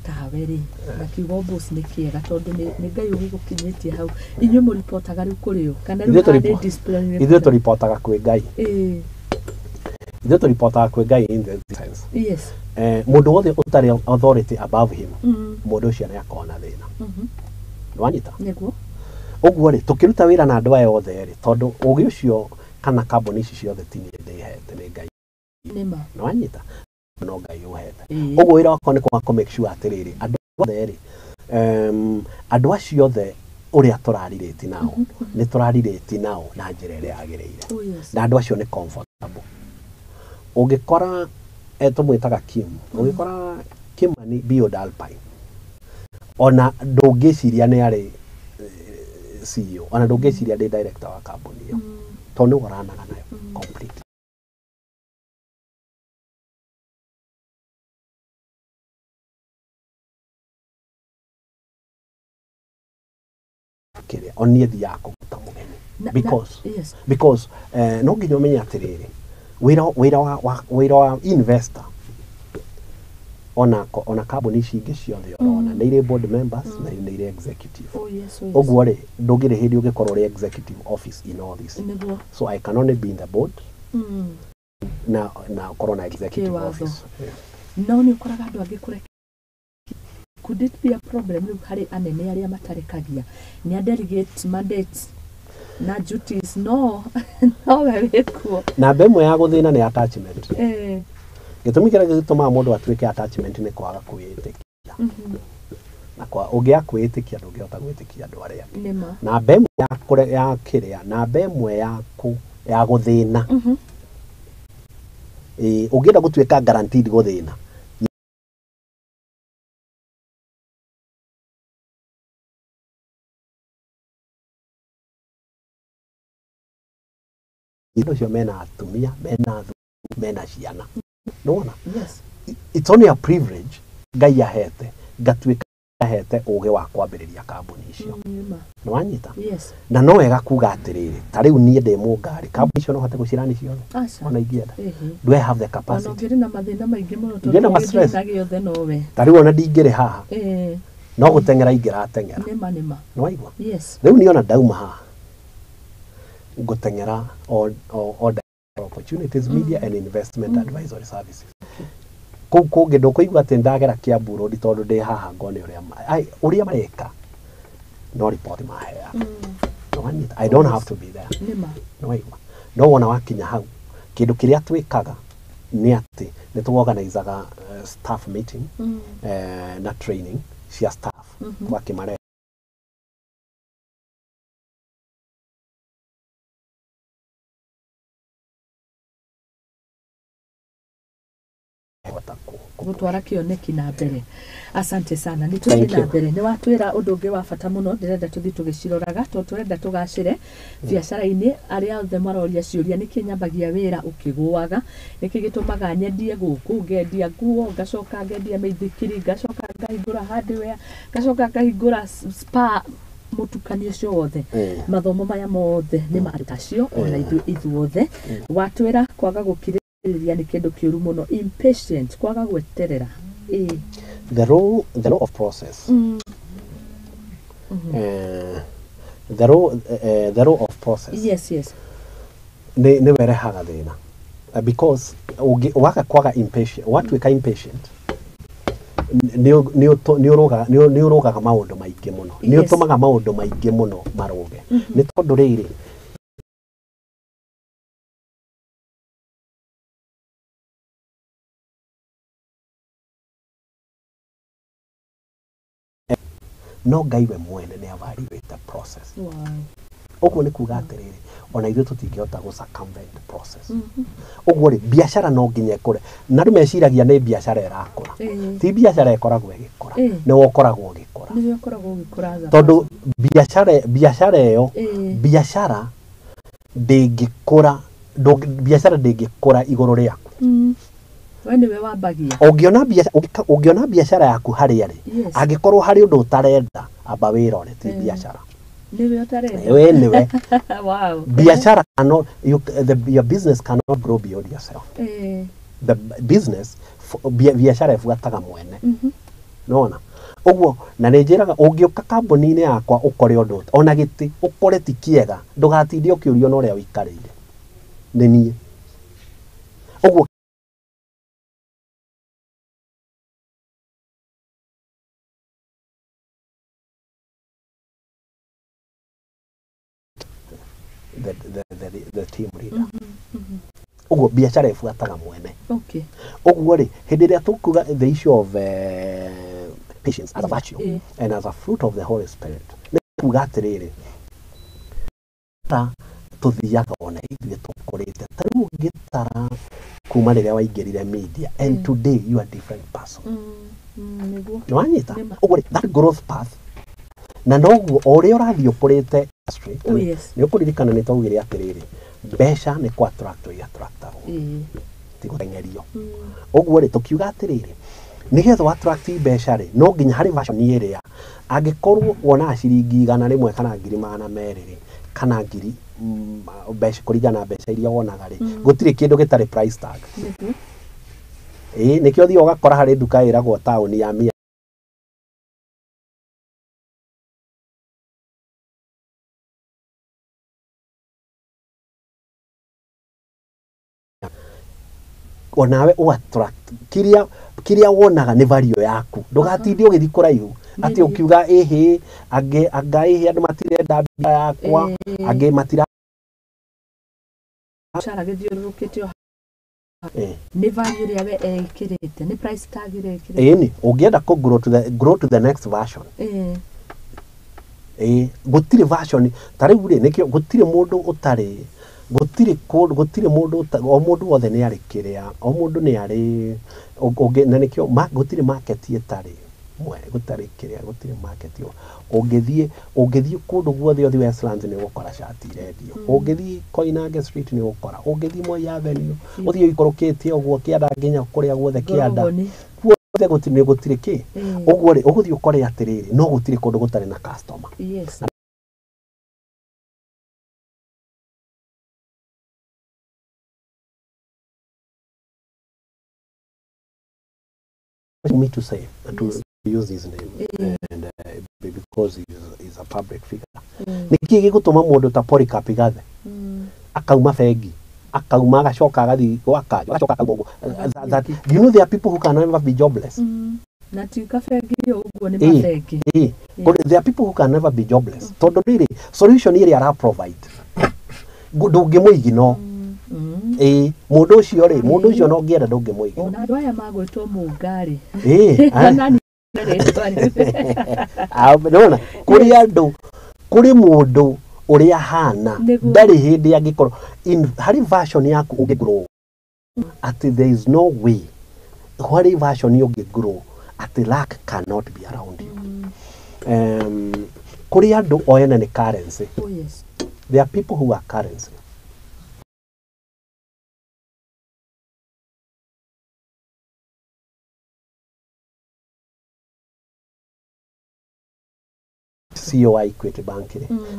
Taweri na kiugo boss nĩ kĩega tondũ nĩ ngai ũgĩgũkinyĩtie hau inyuĩ mũ reportaga rĩu kũrĩ o kana rĩu harĩ discipline ithuĩ tũ reportaga kwĩ ngai ithuĩ tũ reportaga kwĩ ngai in the sense yes mũndũ wothe ũtarĩ authority above him mũndũ ũcio nĩ akona thĩna nĩwanyita nĩguo ũguo rĩ tũkĩruta wĩra na andũ aya othe rĩ tondũ ũgĩ ũcio kana kambuni ici ciothe ti niĩ ndĩhete nĩ ngai nĩma nĩwanyita no ngai ũhete ũguo wĩra wakwa nĩ kwaga make sure atĩrĩrĩ andũ othe rĩ andũ acio othe ũrĩa tũrarirĩti nao nĩ tũrarirĩti nao na njĩra ĩrĩa yagĩrĩire na andũ acio nĩ comfortable ũngĩkora tũmwĩtaga Kim ũngĩkora Kimani Beyond Alpine ona ndũngĩciria nĩ arĩ CEO ona ndũngĩciria ndĩ director wa kambuni ĩyo tondũ nĩ ũranaga nayo complete kĩrĩa onie thiaga kũruta mũgeni because no nginya ũmenye atĩrĩrĩ wĩra wa investor ona kambuni ici ingĩ ciothe ũrona nĩ irĩ board members na nĩ irĩ executive ũguo rĩ ndũngĩrĩ hĩndĩ ũngĩkorwo ũrĩ executive office in all this so I can only be in the board na ũkorwo na executive office no nĩ ũkoraga andũ angĩ kũreka could it be a problem rĩu harĩ anene arĩa matarekagia nĩ a delegate mandates na duties no we wĩkuo namba ĩmwe ya gũthĩna nĩ attachment gĩtũmi kĩrĩa gĩtũmaga mũndũ atuĩke attachment nĩ kwaga kwĩĩtĩkia na ũngĩaga kwĩĩtĩkia ndũngĩhota gwĩtĩkia andũ arĩa angĩ namba ĩmwe ya kĩrĩa namba ĩmwe ya gũthĩna ũngĩenda gũtuĩka guaranteed gũthĩna indo cio mena atumia mena ciana nona it's only a privilege ngai ahete ngatuĩka ahete ũgĩ wa kwambĩrĩria kambuni icio nĩwanyita na no wega kuga atĩrĩrĩ ta rĩu niĩ ndĩ mũngari kambuni icio no hote gũcirani ciothe ona ingĩenda do I have the capacity ona na mathĩna maingĩ mũno tondũ ta rĩu ona ndingĩrĩ haha no gũteng'era ingĩrateng'era nĩwaigua rĩu niĩ ona ndauma haha gũteng'era all opportunities media and investment advisory services kũngĩ ndũkũigua atĩ ndagera Kiambu Road tondũ ndĩ haha ngone ũrĩa mareka no report mahea I don't have to be there no wona wakinya hau kĩndũ kĩrĩa twĩkaga nĩ atĩ nĩ tũorganizaga staff meeting na training cia staff twakĩmare gutwara kioneki na mbere asante sana ni tuthi na mbere ni watwira undu ungi wa bata muno ndirenda tuthi tugiciroraga to turenda tugacire biacara-ini aria othe maroria ciuria niki nyambagia wira ukiguaga niki gitumaga nyendie guku ngendia nguo ngacoka ngendia meithikiri ngacoka ngahingura hardware ngacoka ngahingura spa mutukanio cio wothe mathomo maya mothe ni matacio ona ithuothe watwira kwaga gukire ni kendo kiuru muno impatient kwaga gweterera the role of process the role of process yes ne werehaga thina because waka kwaga impatient watu weka impatient ni urogaga maundu maingi muno ni utumaga maundu maingi muno maroge ni tondu riri no Ngai we mwene ni evaluate the process. Oguo ni kuga atiriri ona ithu tutingihota gu circumvent the process. Oguo ri biashara no nginya ikure na ri meciragia ni biashara irakura ti biashara ikoragwo igikura ni wokoragwo ugikura tondu biashara iyo biashara ndingikura iguru riaku wene we wambagia ungiona biashara yaku hari ari angikorwo hari undu utarenda amba wirore ti biashara niwe utarenda we wow biashara cannot your business cannot grow beyond yourself the business biashara ifuataga mwene nona uguo na njiraga ungiuka kambuni-ini yakwa ukore undu ona giti ukore ti kiega ndugatinde ukiurio na uria wikarire ni nie uguo the team leader. Uguo biashara ifuataga mwene. Okay. Uguo ri hindi ria tukuga the issue of patience as a virtue and as a fruit of the Holy Spirit. Ni kuga atiriri. Ta tuthiaga ona ithuĩ tukurite. Tariu ngitara kuma riria waingirire media and today you are a different person. Niguo. Nwanyita. Uguo ri that growth path na noguo oria urathii ukurite ni ukuririkana ni twaugire atiriri mbeca ni kwa attractor ya attractor ti gutengerio uguo ri tukiuga atiriri nigetha wa attract mbeca ri no nginya hari version iria angikorwo wona ciringi 100 kana 200 ri kana ngiri mbeca kuringana mbeca iria wonaga ri gutire kindu gitari price tag nikio thio ugakora hari nduka iragwo town ya onawe u attract kiria wonaga ni value yaku ndugatinde ugithi kuraihu ati ukiuga ehe anga andu matirenda mbia yakwa ange matira chara githiurukite ni value ria we ekirite ni price tag ria ekirite ni ungienda ku grow to the next version gutire version tariu ri nikio gutire mundu utari gutire mundu o mundu wothe ni ari kiria o mundu ni ari na nikio gutire market itari mwere gutari kiria gutire market yo ungithie kundu guothe othi Westlands ni gukora shati redio ungithie Koinange Street ni gukora ungithie Moi Avenue uthie ikorukitie uguo kianda nginya kuria guothe kianda guothe gutire ki uguo ri uguthie ukore atiriri no gutire kundu gutari na customer yes me to say to use his name and because he's a public figure niki gigutuma mundu ta Polycarp Gathe akauma fegi akauma agacoka agathi agacoka akagongo that you know there are people who can never be jobless na tika fegi uguo ni mafegi there are people who can never be jobless tondu riri solution iri ara provide ndungimuigi no mundu ucio ri mundu ucio no ngienda ndungimuigi ona andu aya magwitwo Munga ri nona kuri mundu uria hana ndari hindi angikorwo in hari version yaku ungigrow ati there is no way hari version ungigrow ati lack cannot be around you kuri andu oyena ni currency yes there are people who are currency CEO wa Equity Bank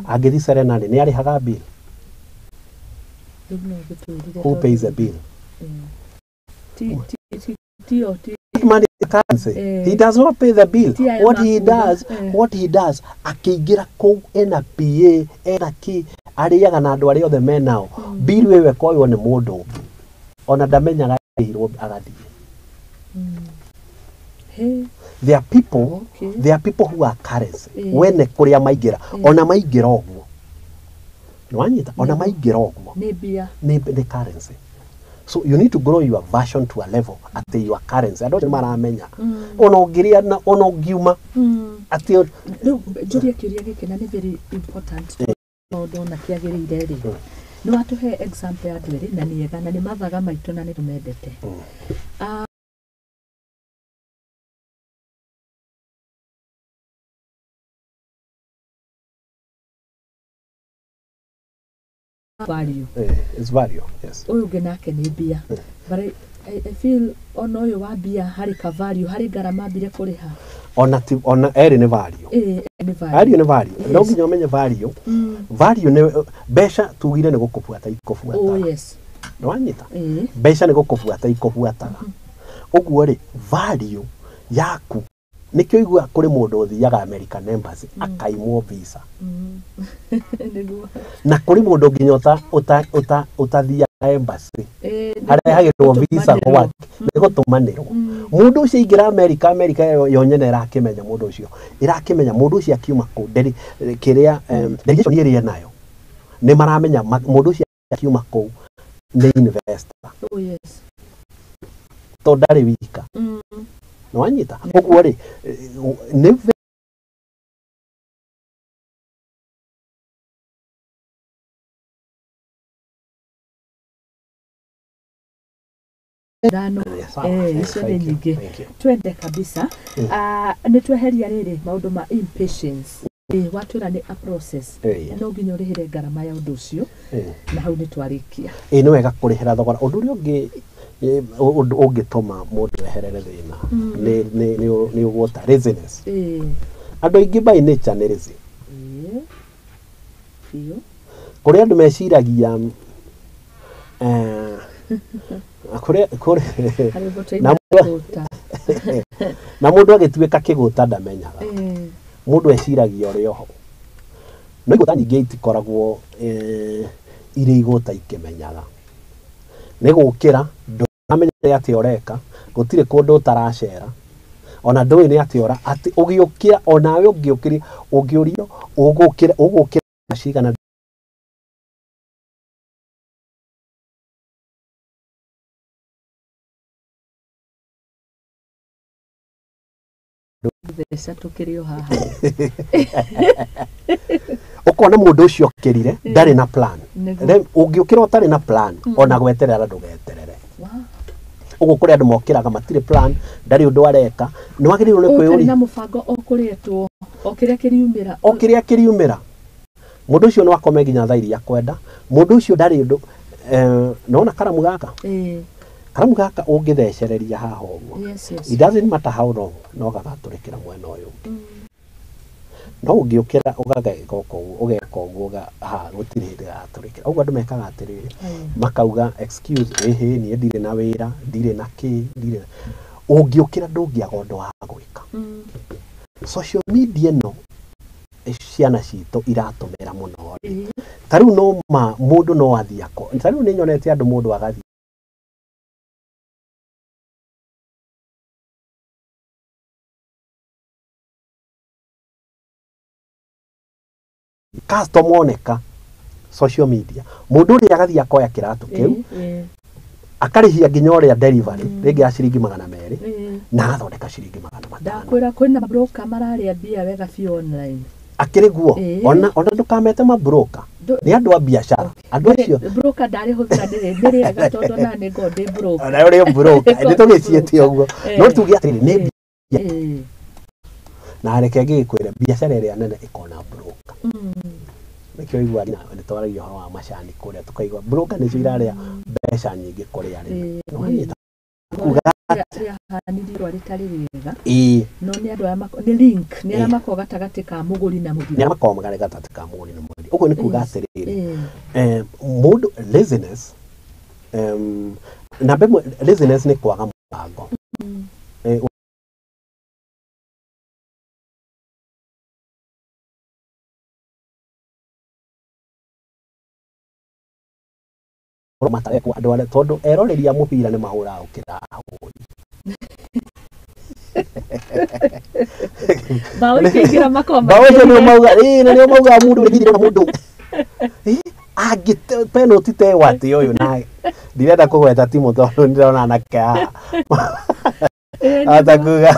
agithi Serena ni arihaga bill who pays the bill money currency he does not pay the bill what he does akiingira ku NPA ena ki ariaga na andu aria othe menao bill wewe koyo ni mundu ona ndamenyaga irwo agathie. Hey. There are people who are currency. Wene kuria maigira ona maigira ogwo. Nwanyita ona maigira ogwo. Ni currency. So you need to grow your version to a level at your currency. I don't maramenya. Ona ngiria na ona ngiuma. Ati Julia kiuria giki na ni very important. No ndona kiagirire ri. No atuhe example ya ndwiri na ni ega na ni mathaga maitu na ni rumendete. Value. It's value, yes. Uyu nake ni bia. But I feel ono uyu wa bia hari ka value, hari garama bire kuriha. Ona eri ni value. Ni value. Value ni value. No nginya umenye value. Value ni besha tugire ni gukubuata ikobuata. Oh yes. Nwanyita. Besha ni gukubuata ikobuata. Uguo ri value yaku nikyo igua kuri mundu uthiaga American Embassy akaimwo visa. Na kuri mundu nginya utathia embassy haria hagirwo visa gwake ni gutumanirwo mundu ucio ingira America yonyene irakimenya mundu ucio irakimenya mundu ucio akiuma ku kiria delegation iri nayo ni maramenya mundu ucio akiuma ku ni investor. Oh yes. To ndari wika. Nwanyita uguo ri ni Dano icio nĩ nyingĩ twende kabisa. Nĩ tweheria rĩrĩ maũndũ ma impatience watwĩra nĩ a process no nginya ũrĩhĩre ngarama ya ũndũ ũcio na hau nĩ twarĩkia. Nĩ wega kũrĩhĩra thogora. Ũndũ ũrĩa ũngĩ ũngĩtũma mũndũ eherere thĩna nĩ ũgwota laziness. Andũ aingĩ by nature nĩ lazy. Kũrĩa andũ meciragia na mundu agituika kiguta ndamenyaga mundu eciragia uri oho no iguta nyingi itikoragwo iri iguta ikimenyaga ni gukira ndamenyete ati oreka gutire kundu utaracera ona ndui ni ati ora ati ugiukira onawe ugiukiri ugiurio ugukira cigana Thesa tukirio haha. Ukona mundu ucio okirire ndari na plan. Ungiukira utari na plan ona gweterera ndugeterere. Ugu kuri andu mokiraga matire plan ndari undu areka ni wagiriirwo ni kwiyuri na mubango okuretwo okiria kiriumira mundu ucio no akome nginya thairi ya kwenda mundu ucio ndari undu nona karamu gaka karamu gaka ungithecereria haha uguo it doesn't matter how long no gagaturikira mwena uyu no ungiukira ugageka uguo ha gutire hindi gaturikira uguo andu mekaga atiriri makauga excuse ni ndire na wira ndire na ki ndire ungiukira ndungiaga undu wa gwika social media no ciana citu iratumira muno tariu no mundu no athiako tariu ni nyonete andu mundu agathi custom oneka social media mundu ri agathi akoya kiratu kiu akarihia nginya uria delivery ringi ya ciringi 200 na athondeka ciringi 500 ndakwira kwina broker mararia bia wega fi online akiriguo ona ndukamete ma broker ni andu a biashara andu acio broker ndari huthira ndiri aga tondu na ni ngode broker na uri broker ndi tugiciete uguo no tugi atiri ni na reke ngikwire biashara iria nene ikona broker nikio igwa ni twaragio hawa macani kuria tukaigwa broker ni ciraria mbeca nyingi kuri ari no hanyita kuga haniri rwari tari wega no ni andu aya ni link ni ara mako gatagati ka muguri na muthiri ni mako magare gatagati ka muguri na muthiri uguo ni kuga atiriri mundu laziness na bemwe laziness ni kwaga mubango matareko andå arä tondå eroreria må bira nä mahå raga å kä ra håri bao ikiingira makoma bao cio nä mauga na nä mauga må ndå nä må ndå angä penalty tegwo atä å yå na ndirenda kå gweta timå tondå nä ndärona anake haha atakuga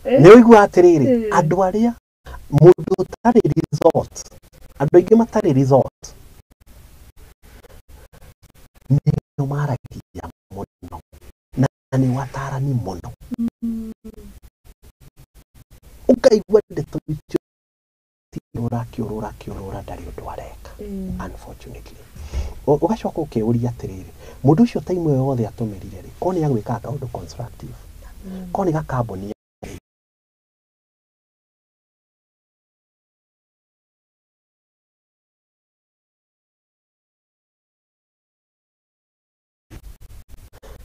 nä å igua atä rä rä andå arä a må ndå tarä andå aingä matarä nä maragia må no na nä watarani må no å kaigua ndeto icio kä å rå ra ndarä å ndå areka unfortunately å gacoka å kä å ria atä rä rä må ndå å cio taimu ä yo yothe atå mä rire rä ko nä agwä kaga kaå ndå constructive ko nä gakamboni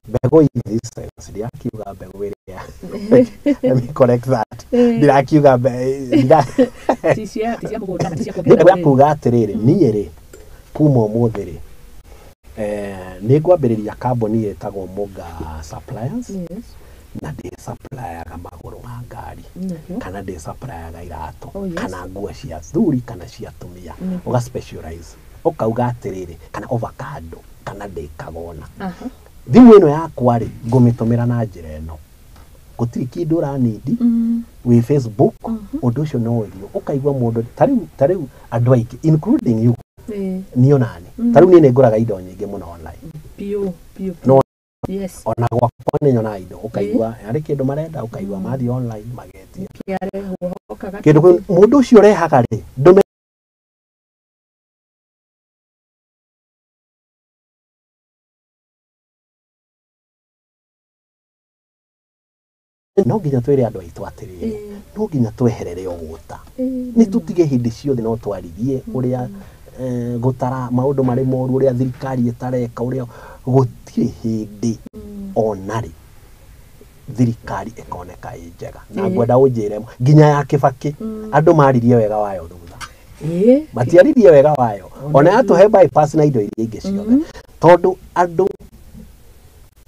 mbegå ndirakiuga mbegå ä rä ndirakiuga nä kuga atä rä rä niä rä kuma å må thä rä nä ngwambä rä ria kamboni ä tagwo Munga suppliers na ndä supplyaga magå rå ma ngari kana ndä supplyaga iratå kana nguo cia thuri kana cia tumia å ga specialize å kauga atä rä rä kana ovacado kana ndä kagona thimå ä no yakwa rä ngå mä tå mä ra na njä ra ä no gå tirä kä ndå ranindi wä Facebook å ndå å cio no rio å kaigua må ndå tarä u andå aingä including you niä onani tarä u niä nä ngå raga indo nyingä må no online ona gwakwa nä nyonaga indo å kaigua arä kä ndå marenda å kaigua mathiä online magetia kä ndå må ndå å cio rehaga rä ndå no nginya twä re andå aitå atä rä rä no nginya tweherere å gå ta nä tå tige hä ndä ciothe no twarithie å rä a gå tara maå ndå marä moru å rä a thirikari ä tareka å rä a gå tirä hä ndä onarä thirikari ä koneka ä njega na ngwenda å njä re nginya ya kä bakä andå maririe wega wayo thutha matiaririe wega wayo ona yatå he bypass na indo iria ingä ciothe tondå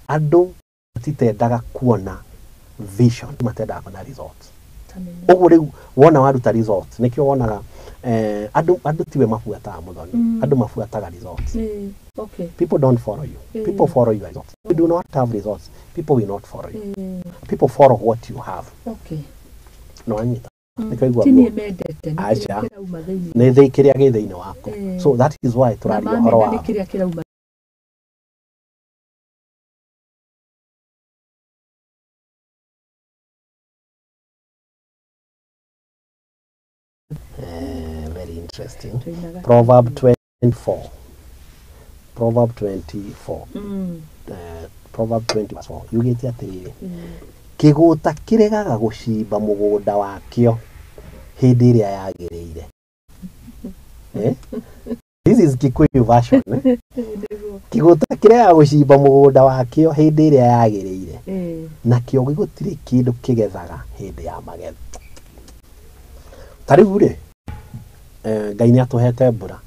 andå matitendaga kuona vision matendaga kuona results uguo riu wona waruta results nikio wonaga andu tiwe mafuataga muthoni andu mafuataga results people don't follow you people follow your results you do not have results people will not follow you people follow what you have no anyita nikaigua acha ne thei kiria gi thiini wako so that is why turaria horo wa very interesting. Proverb 24. Proverb 24. Proverb 24. Uigithia atiriri. Kiguta kiregaga gucimba mugunda wakio hindi iria yagiriire. This is Kikuyu version. Kiguta kiregaga gucimba mugunda wakio hindi iria yagiriire. Nakio gigutiri kindu kigethaga hindi ya magetha. Tariu ri Ngai nä atåhete mbura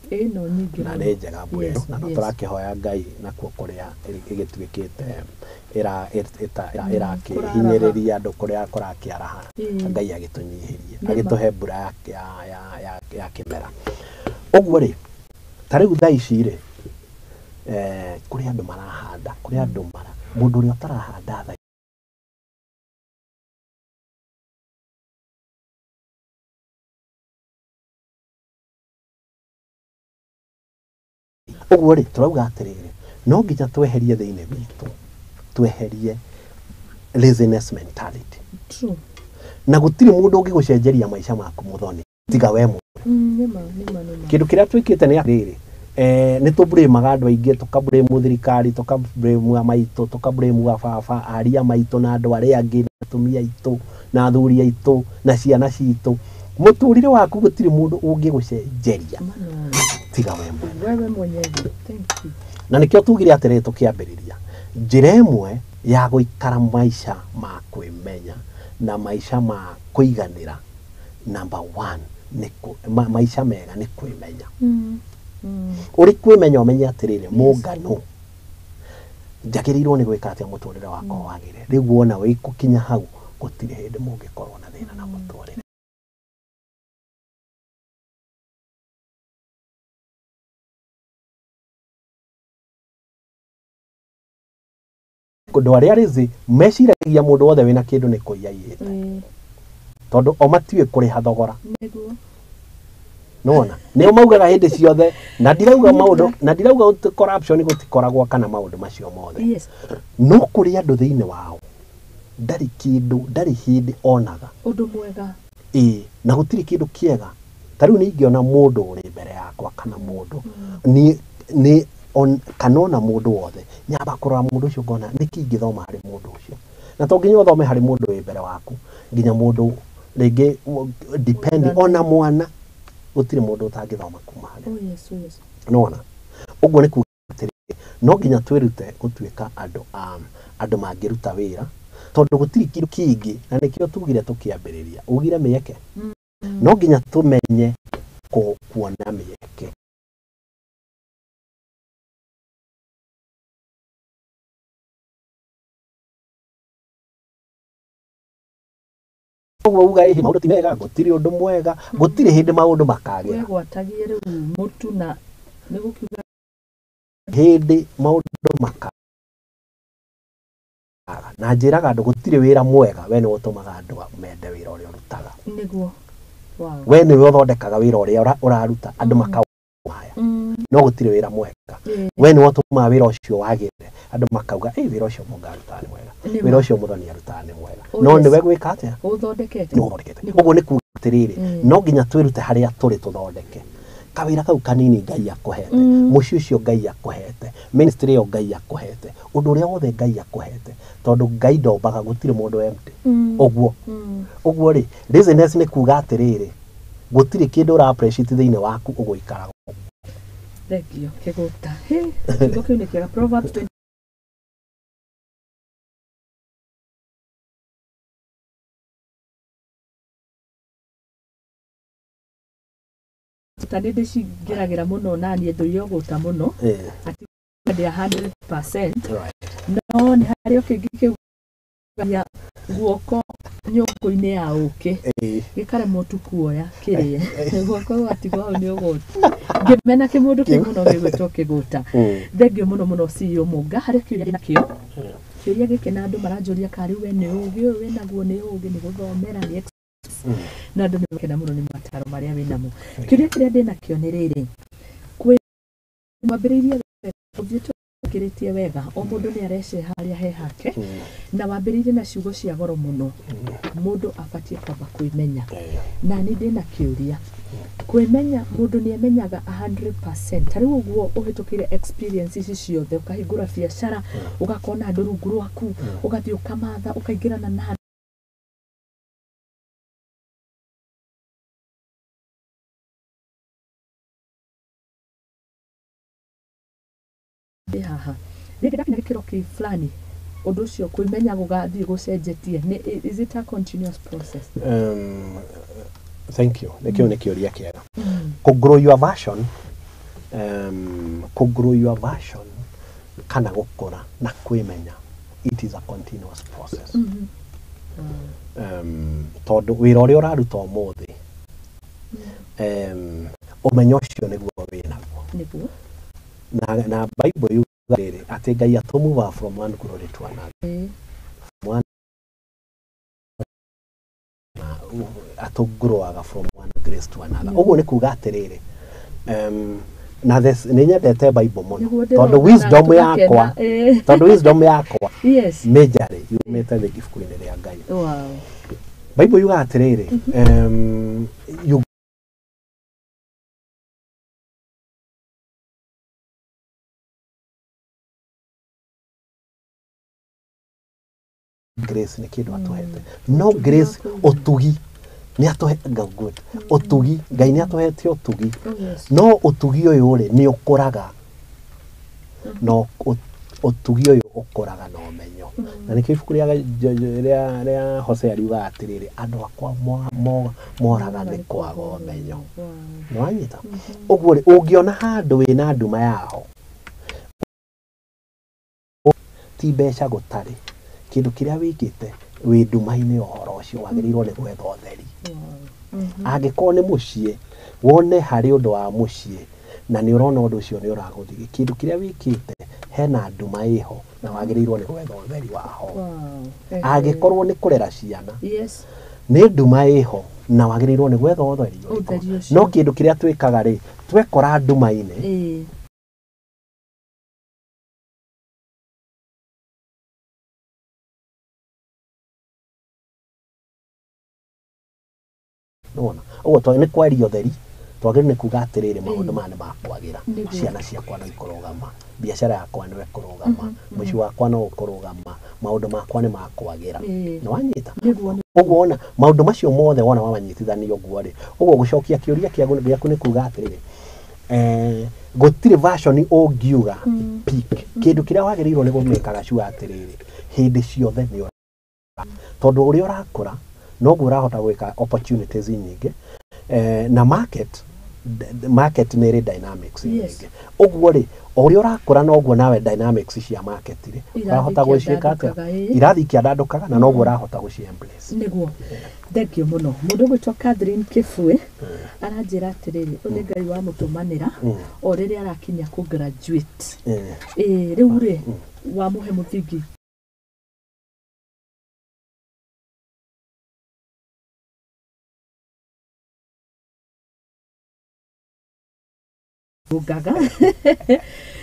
na nä njega mbura na no tå rakähoya Ngai nakuo kå rä a ä gä tuä kä te ä rakä hinyä rä ria andå kå rä a kå rakä araha Ngai agä tå nyihä rie agä tå he mbura ya kä mera å guo rä tarä u thaa ici rä kå rä andå marahanda kå rä andå må ndå å rä a å tarahanda uguo ri turauga atiriri no nginya tweherie thiini witũ tweherie laziness mentality true na gutiri mundu ungigucenjeria maisha maku muthoni tiga we mu kindu kiria twikite ni atiriri ni tublame andu aingi tukablame thirikari tukablame maitu tukablame baba aria maitu na andu aria angi na tumia itu na athuri aitu na ciana citu muturire waku gutiri mundu ungigucenjeria tiga wewe mwenyewe thank you na nikio tugire atiriri tukiambiriria njira imwe ya guikara maisha ma kwimenya na maisha ma kuiganira number 1 ni maisha mega ni kwimenya uri kwimenya umenye atirire mungano njagirirwo ni gwika atia muturire wakwa wagire riu wona we gukinya hau gutire hindi mungikorwo na thina na muturire kundu aria rizi meciragia mundu wothe wina kindu ni kuiyaiyite tondu o matiwe kuriha thogora nona nio maugaga hindi ciothe na ndirauga maundu na ndirauga corruption gutikoragwo kana maundu macio mothe no kuri andu thiini wao ndari kindu ndari hindi onaga undu mwega na gutiri kindu kiega tariu ni ingiona mundu uri mbere yakwa kana mundu ni on kanona mundu wothe nyaba kurora mundu ucio ngona niki ingithoma hari mundu ucio na to nginya uthome hari mundu wi mbere waku nginya mundu rege depend ona mwana gutire mundu utangithoma kuma hari nona uguo ni kugatiri no nginya twirute gutuika andu mangiruta wira tondu gutiri kindu kingi na nikio tugire tukiambiriria ugire miyeke no nginya tumenye kuona miyeke uga ihi maundu ti mega gutiri undu mwega gutiri hindi maundu makagira gwatagie riu mutu na ni gukiuga hindi maundu makagira na njiraga andu gutiri wira mwega we ni utumaga andu mende wira uria urutaga niguo we ni uthondekaga wira uria uraruta andu makawaya no gutiri wira mwega we ni utumaga wira ucio wagire andu makauga wira ucio mungaruta ni mwega wira ucio muthoni aruta ni mwega no ni we gwika atia uthondekete uguo ni kutiriri no nginya twirute haria turi tuthondeke kawira kau kanini Ngai akuhete muci ucio Ngai akuhete ministry yo Ngai akuhete undu uria wothe Ngai akuhete tondu Ngai ndombaga gutire mundu empty uguo ri business ni kuga atiriri gutire kindu ura appreciate thiini waku uguikara thegio kiguta kigo kiu ni kiega Proverbs 20 tandide cingiragira muno nanie nduyoguta muno ati ndia 100% no ni hari okingi kiuga guoko nyungu-ini ya uki gikare mutu kuoya kirie guoko atigwa ni uguti ngimena kimundu kimuno gigwitwo kiguta thengio muno CEO Munga hari kiuria nakio kiuria giki na andu maranjuria kari we ni ugi we naguo ni ugi ni guthomera ni na andu ni makena muno ni mataro maria winamo kiria ndina kio ni riri kwi mabiriria ukiritie wega o mundu ni arece haria he hake na wambiririe na ciugo cia goro muno mundu abatie kwamba kwimenya na ni ndina kiuria kwimenya mundu ni amenyaga 100% tariu uguo uhitukire experience ici ciothe ukahingura biacara ugakona andu rungu rwaku ugathii ukamatha ukaingirana na haha rĩrĩa kina gĩkĩro kĩ fulani ũndũ ũcio kwĩmenya gũgathiĩ gũcenjetie is it a continuous process thank you nikio ni kĩũria kĩega grow your version kana gũkũra na kwĩmenya it is a continuous process tondu wĩra ũrĩa ũraruta ũmũthĩ ũmenyo ũcio nĩguo wĩnaguo na Bible yuga riri ati Ngai atumuva from one glory to another one atugrowaga from one grace to another uguo ni kuga atiriri na this ni nyendete Bible muno tondu wisdom yakwa yes majorly yumite the gift kuine ria Ngai Bible yuga atiriri grace ni kindu atuhete no grace otugi ni atuhete good otugi Ngai ni atuhete otugi no otugi uyu ri ni ukuraga no otugi uyu ũkoraga na ũmenyo na nĩkĩo ibuku rĩa Hosea riuga atĩrĩrĩ andũ akwa moraga nĩ kwaga ũmenyo nĩ wanyita ũguo rĩ ũngĩona handũ wĩna nduma yao ti mbeca gũtarĩ kĩndũ kĩrĩa wĩkĩte wĩ nduma-inĩ ũhoro ũcio wagĩrĩirwo nĩ gwetha ũtheri angĩkorwo nĩ mũciĩ wone harĩ ũndũ wa mũciĩ na nĩ ũrona ũndũ ũcio nĩ ũragũthiĩ kĩndũ kĩrĩa wĩkĩte hena nduma ĩho na wagĩrĩirwo nĩ gwetha ũtheri waho angĩkorwo nĩ kũrera ciana nĩ nduma ĩho na wagĩrĩirwo nĩ gwetha ũtheri no kĩndũ kĩrĩa twĩkaga rĩ twekora nduma-inĩ nona ũguo tondũ nĩ kweria ũtheri twagĩrĩirwo nĩ kuga atĩrĩrĩ maũndũ maya nĩ makwagĩra ciana ciakwa no ikũrũgama biacara yakwa no ĩkũrũgama mũciĩ wakwa no ũkũrũgama maũndũ makwa nĩ makwagĩra nĩ wanyita ũguo ona maũndũ macio mothe wona wamanyitithania ũguo rĩ ũguo gũcokia kĩũria gĩaku nĩ kuga atĩrĩrĩ gũtirĩ version ũngiuga peak kĩndũ kĩrĩa wagĩrĩirwo nĩ gũmĩkaga sure atĩrĩrĩ hĩndĩ ciothe nĩ tondũ ũrĩa ũrakũra noguo ũrahota gwĩka opportunities nyingĩ na market nĩ ĩrĩ dynamics nyingĩ ũguo rĩ ũrĩa ũrakũra noguo nawe dynamics cia market rĩ ũrahota gwĩciĩka atĩa irathiĩ ikĩandandũkaga na noguo ũrahota gũci-embrace nĩguo thengio mũno mũndũ ũgwĩtwo Catherine Kĩbue aranjĩra atĩrĩrĩ nĩ Ngai wa mũtũmanĩra o rĩrĩa arakinya kũ graduate rĩu rĩ wamũhe mũthingi Mungaga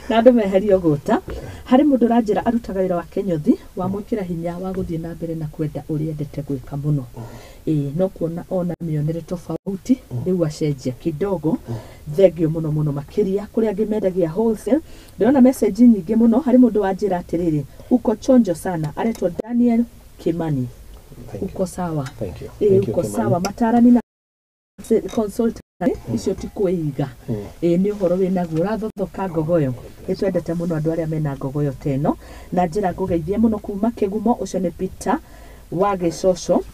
na andũ meherio gũta harĩ mũndũ ũranjĩra arutaga wĩra wa Kenyothi wa mwĩkĩra hinya wa gũthiĩ na mbere na kwenda ũrĩa endete gwĩka mũno no kuona ona mĩonere tofauti rĩu acenjia kidogo thengio mũno mũno makĩria kũrĩa angĩ mendagia wholesale ndĩrona message nyingĩ mũno harĩ mũndũ wanjĩra atĩrĩrĩ uko chonjo sana aretwo Daniel Kimani uko sawa uko sawa matarani na consultant icio ti kwĩiga nĩ ũhoro wĩnaguo ũrathothoka ngogoyo nĩtwendete mũno andũ arĩa mena ngogoyo teno na njĩra ngũgeithie mũno kuma Kĩgumo ũcio nĩ Peter wa Gacoco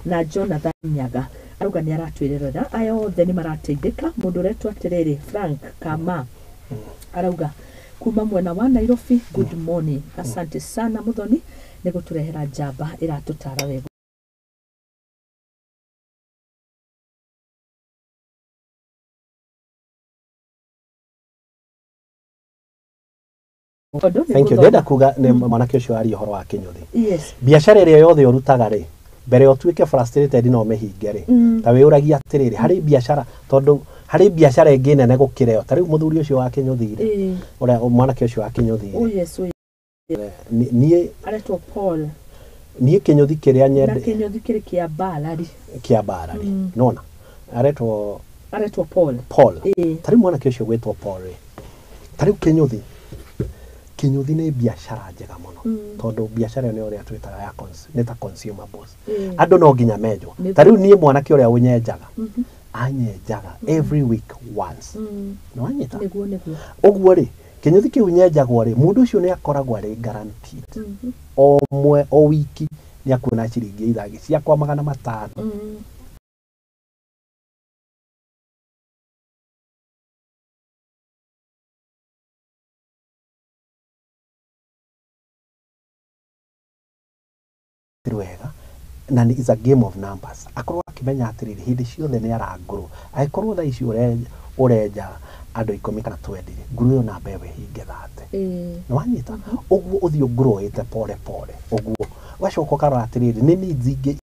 na Jonathan Nyaga arauga nĩ aratwĩrĩrora aya othe nĩ marateithĩka mũndũ ũretwo atĩrĩrĩ Frank Kama arauga kuma mwena wa Nairobi good morning asante sana Muthoni nĩ gũtũrehera njamba ĩratũtara wega Thank you. Ndenda kuga nĩ mwanake ũcio ari ũhoro wa Kenyothi. Biacara ĩrĩa yothe ũrutaga rĩ mbere ũtuĩke frustrated no mĩhinge rĩ ta wĩũragia atĩrĩrĩ harĩ biacara tondũ harĩ biacara ĩngĩ nene gũkĩra ĩyo ta rĩu mũthuri ũcio wa Kenyothi rĩ ũrĩa mwanake ũcio wa Kenyothi niĩ aretwo Paul niĩ Kenyothi kĩrĩa nyende na Kenyothi kĩrĩ kĩa Barari nona aretwo Paul ta rĩu mwanake ũcio gwĩtwo Paul rĩ ta rĩu Kenyothi nĩ biacara njega mũno tondũ biacara ĩyo nĩ ũrĩa twĩtaga ya nĩ ta consumables andũ no nginya menjwo ta rĩu niĩ mwanake ũrĩa ũnyenjaga anyenjaga every week once nĩ wanyita ũguo rĩ Kenyothi kĩu nyenjagwo rĩ mũndũ ũcio nĩ akoragwo arĩ guaranteed o wiki nĩ akuona ciringi ithagi ciakwa 500 wega na ni is a game of numbers akorwo akimenya atiriri hindi ciothe ni aranguru akorwo tha ici urenja andu 10 kana 20 nguru yo namba ewe hinge thate no wanyita uguo uthio nguru ite pole pole uguo wacoka karora atiriri ni nzinge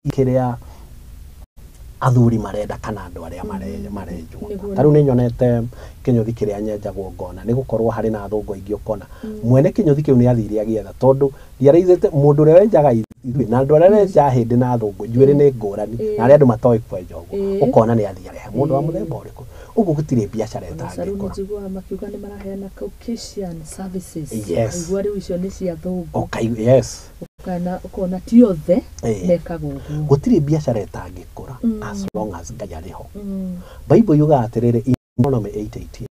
ikiria athuri marenda kana andu aria marejwo taru ni nyonete Kenyothi kiria nyenjagwo ngona ni gukorwo hari na thungu ingi ukona mwene Kenyothi kiu ni athire agietha tondu ndiaraizete mundu uria wenjaga na andu aria wenja hindi na thungu njuiri ni ngurani na aria andu matoi kwenja uguo ukona ni athire mundu wa muthemba uriku uguo gutire biacara etangikora njigua makiuga ni maraheana Caucasian services igwa riu icio ni cia thungu kana ukona ti othe mekagwo uguo gutire biacara etangikora as long as Ngai ariho Bible yuga atiriri economy 8:18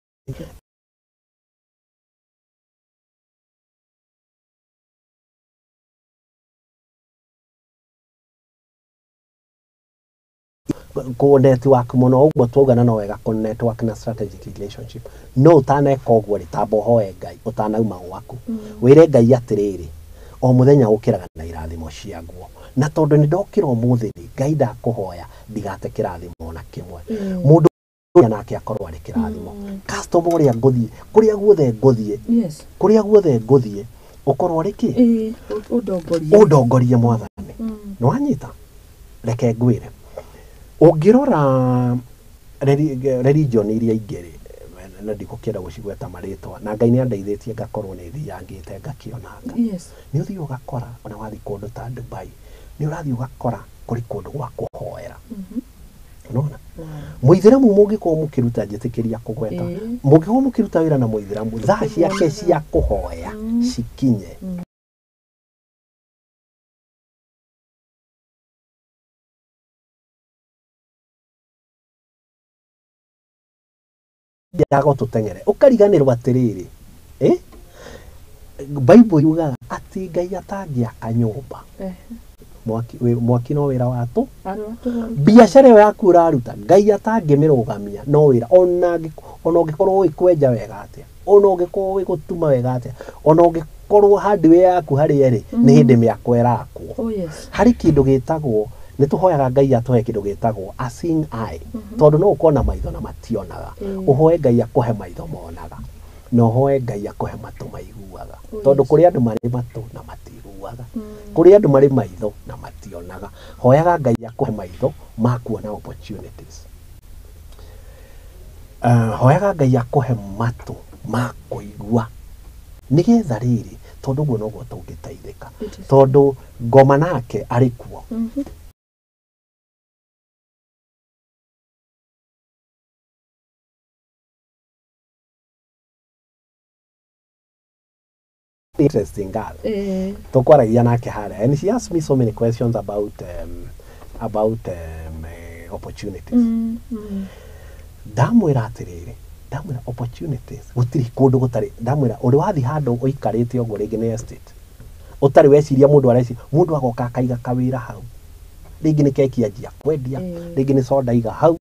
ku network muno uguo twaugana no wega ku network na strategic relationship no utaneka uguo ritambo hoe Ngai utanauma gwaku wire Ngai atiriri o muthenya ukiraga na irathimo ciaguo na tondu ni ndokira umuthi Ngai ndakuhoya ndigate kirathimo na kimwe mundu nake akorwo ari kirathimo customer uria nguthie kuria guothe nguthie kuria guothe nguthie ukorwo ari ki udongorie mwathani no anyita reke ngwire ungirora religion iria ingere na ndikukira gucigweta maritwa na Ngai ni andeithĩtie ngakorwo ni thiangite ngakionanga ni uthio ugakora ona wathi kundu ta Dubai ni urathi ugakora kuri kundu gwa kuhoera nona muithiramu mungiko mukiruta njitikiria kugweta mungiko mukiruta wira na muithiramu thaa ciake cia kuhoya cikinye yago tutengere ukariganirwa atiriri Bible yuga ati Ngai atangia kanyumba mwaki no wira watu biashara yaku uraruta Ngai atangimirugamia no wira ona ungikorwo wikwenja wega atia ona ungikorwo wigutuma wega atia ona ungikorwo hardware yaku hari eri ni hindi miako erakwo hari kindu gitagwo ni tuhoyaga Ngai atuhe kindu gitagwo a seeing eye tondu no ukona maitho na mationaga uhoe Ngai akuhe maitho monaga no hoe Ngai akuhe matu maiguaga tondu kuri andu mari matu na matiguaga kuri andu mari maitho na mationaga hoyaga Ngai akuhe maitho makuona opportunities hoyaga Ngai akuhe matu makuigua nigetha riri tondu guo no gwo tungiteithika tondu ngoma nake ari kuo interesting girl. Tokwaragia nake hara and she asked me so many questions about opportunities. Damwira atiriri damwira opportunities gutiri kundu gutari damwira uri wathi handu uikarite ogo ringi ni estate utari weciria mundu areci mundu agoka akaiga kawira hau ringi ni keki anjia kwendia ringi ni soda iga hau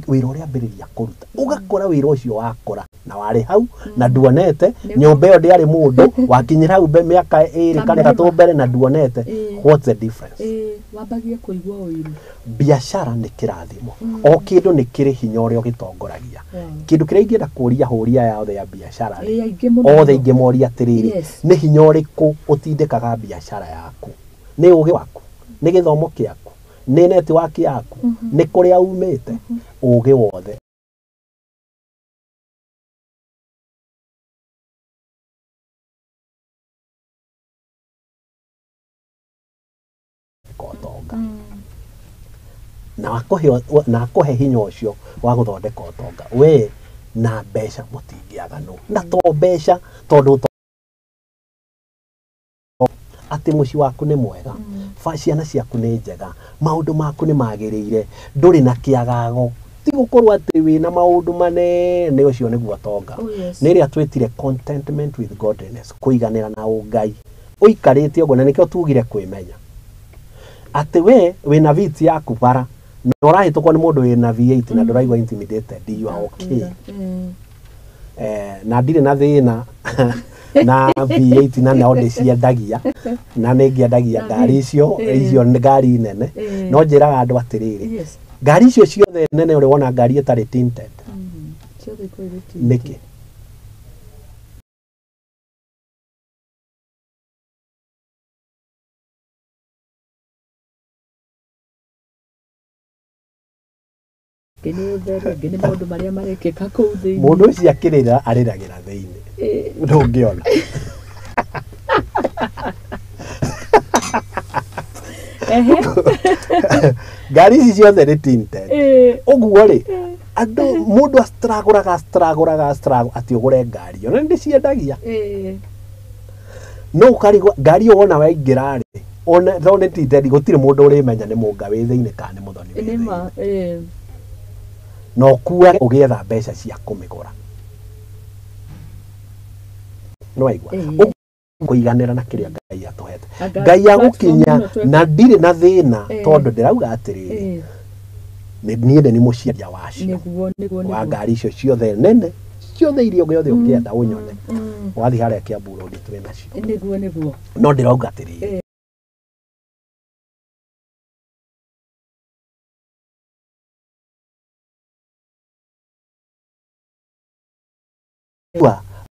wira uria ambiriria kuruta ugakora wira ucio wakora na wari hau na duonete nyombe yo ndiari mundu wakinyira hau miaka 2 kana 3 mbere na duonete what's the difference wambagie kuigua uiru biashara ni kirathimo o kindu ni kiri hinya uria gitongoragia kindu kiria ingienda kuria huria ya othe ya biashara othe ingi moria atiriri ni hinya uriku utindikaga biashara yaku ni ugi waku ni githomo kiaku ni network yaku ni kuria umite ugi wothe kotonga na akohe hinya ucio wa guthondeka utonga we na mbeca mutingiaga no na to mbeca tondu ati muci waku ni mwega ciana ciaku ni njega maundu maku ni magirire nduri na kiagago ti gukorwo ati wina maundu manene ucio niguo tonga ni ria twitire contentment with godliness kuiganira na Ngai uikarite ogo na nikio tugire kwimenya ati we wina viti yaku bara na urahitũkwo ni mundu wina V8 na nduraigwa intimidated you are okay na ndire na thina na V8 na no ndiciendagia na ningiendagia ngari icio ni ngari nene no njiraga andu atiriri ngari icio ciothe nene uri wona ngari itari tinted niki gene maundu maria marekeka kuu thiini mundu ucio akirira ariragira thiini ndungiona ngari ici ciothe ni tinted uguo ri andu mundu astraguraga ati ugure ngari ona ndiciendagia no ukarigwa ngari wona waingira ri ona thone tinted gutire mundu urimenya ni munga wi thiini kana ni muthoni wi thiini no kuwa ugetha mbeca cia kumigura no aigwa kuiganira na kiria Ngai atuhete Ngai agukinya na ndire na thina tondu ndirauga atiriri niende ni muciaria wacio wa ngari icio ciothe nene ciothe irio giothe ukienda unyone wathi haria Kiambu Road twi nacio niguo no ndirauga atiri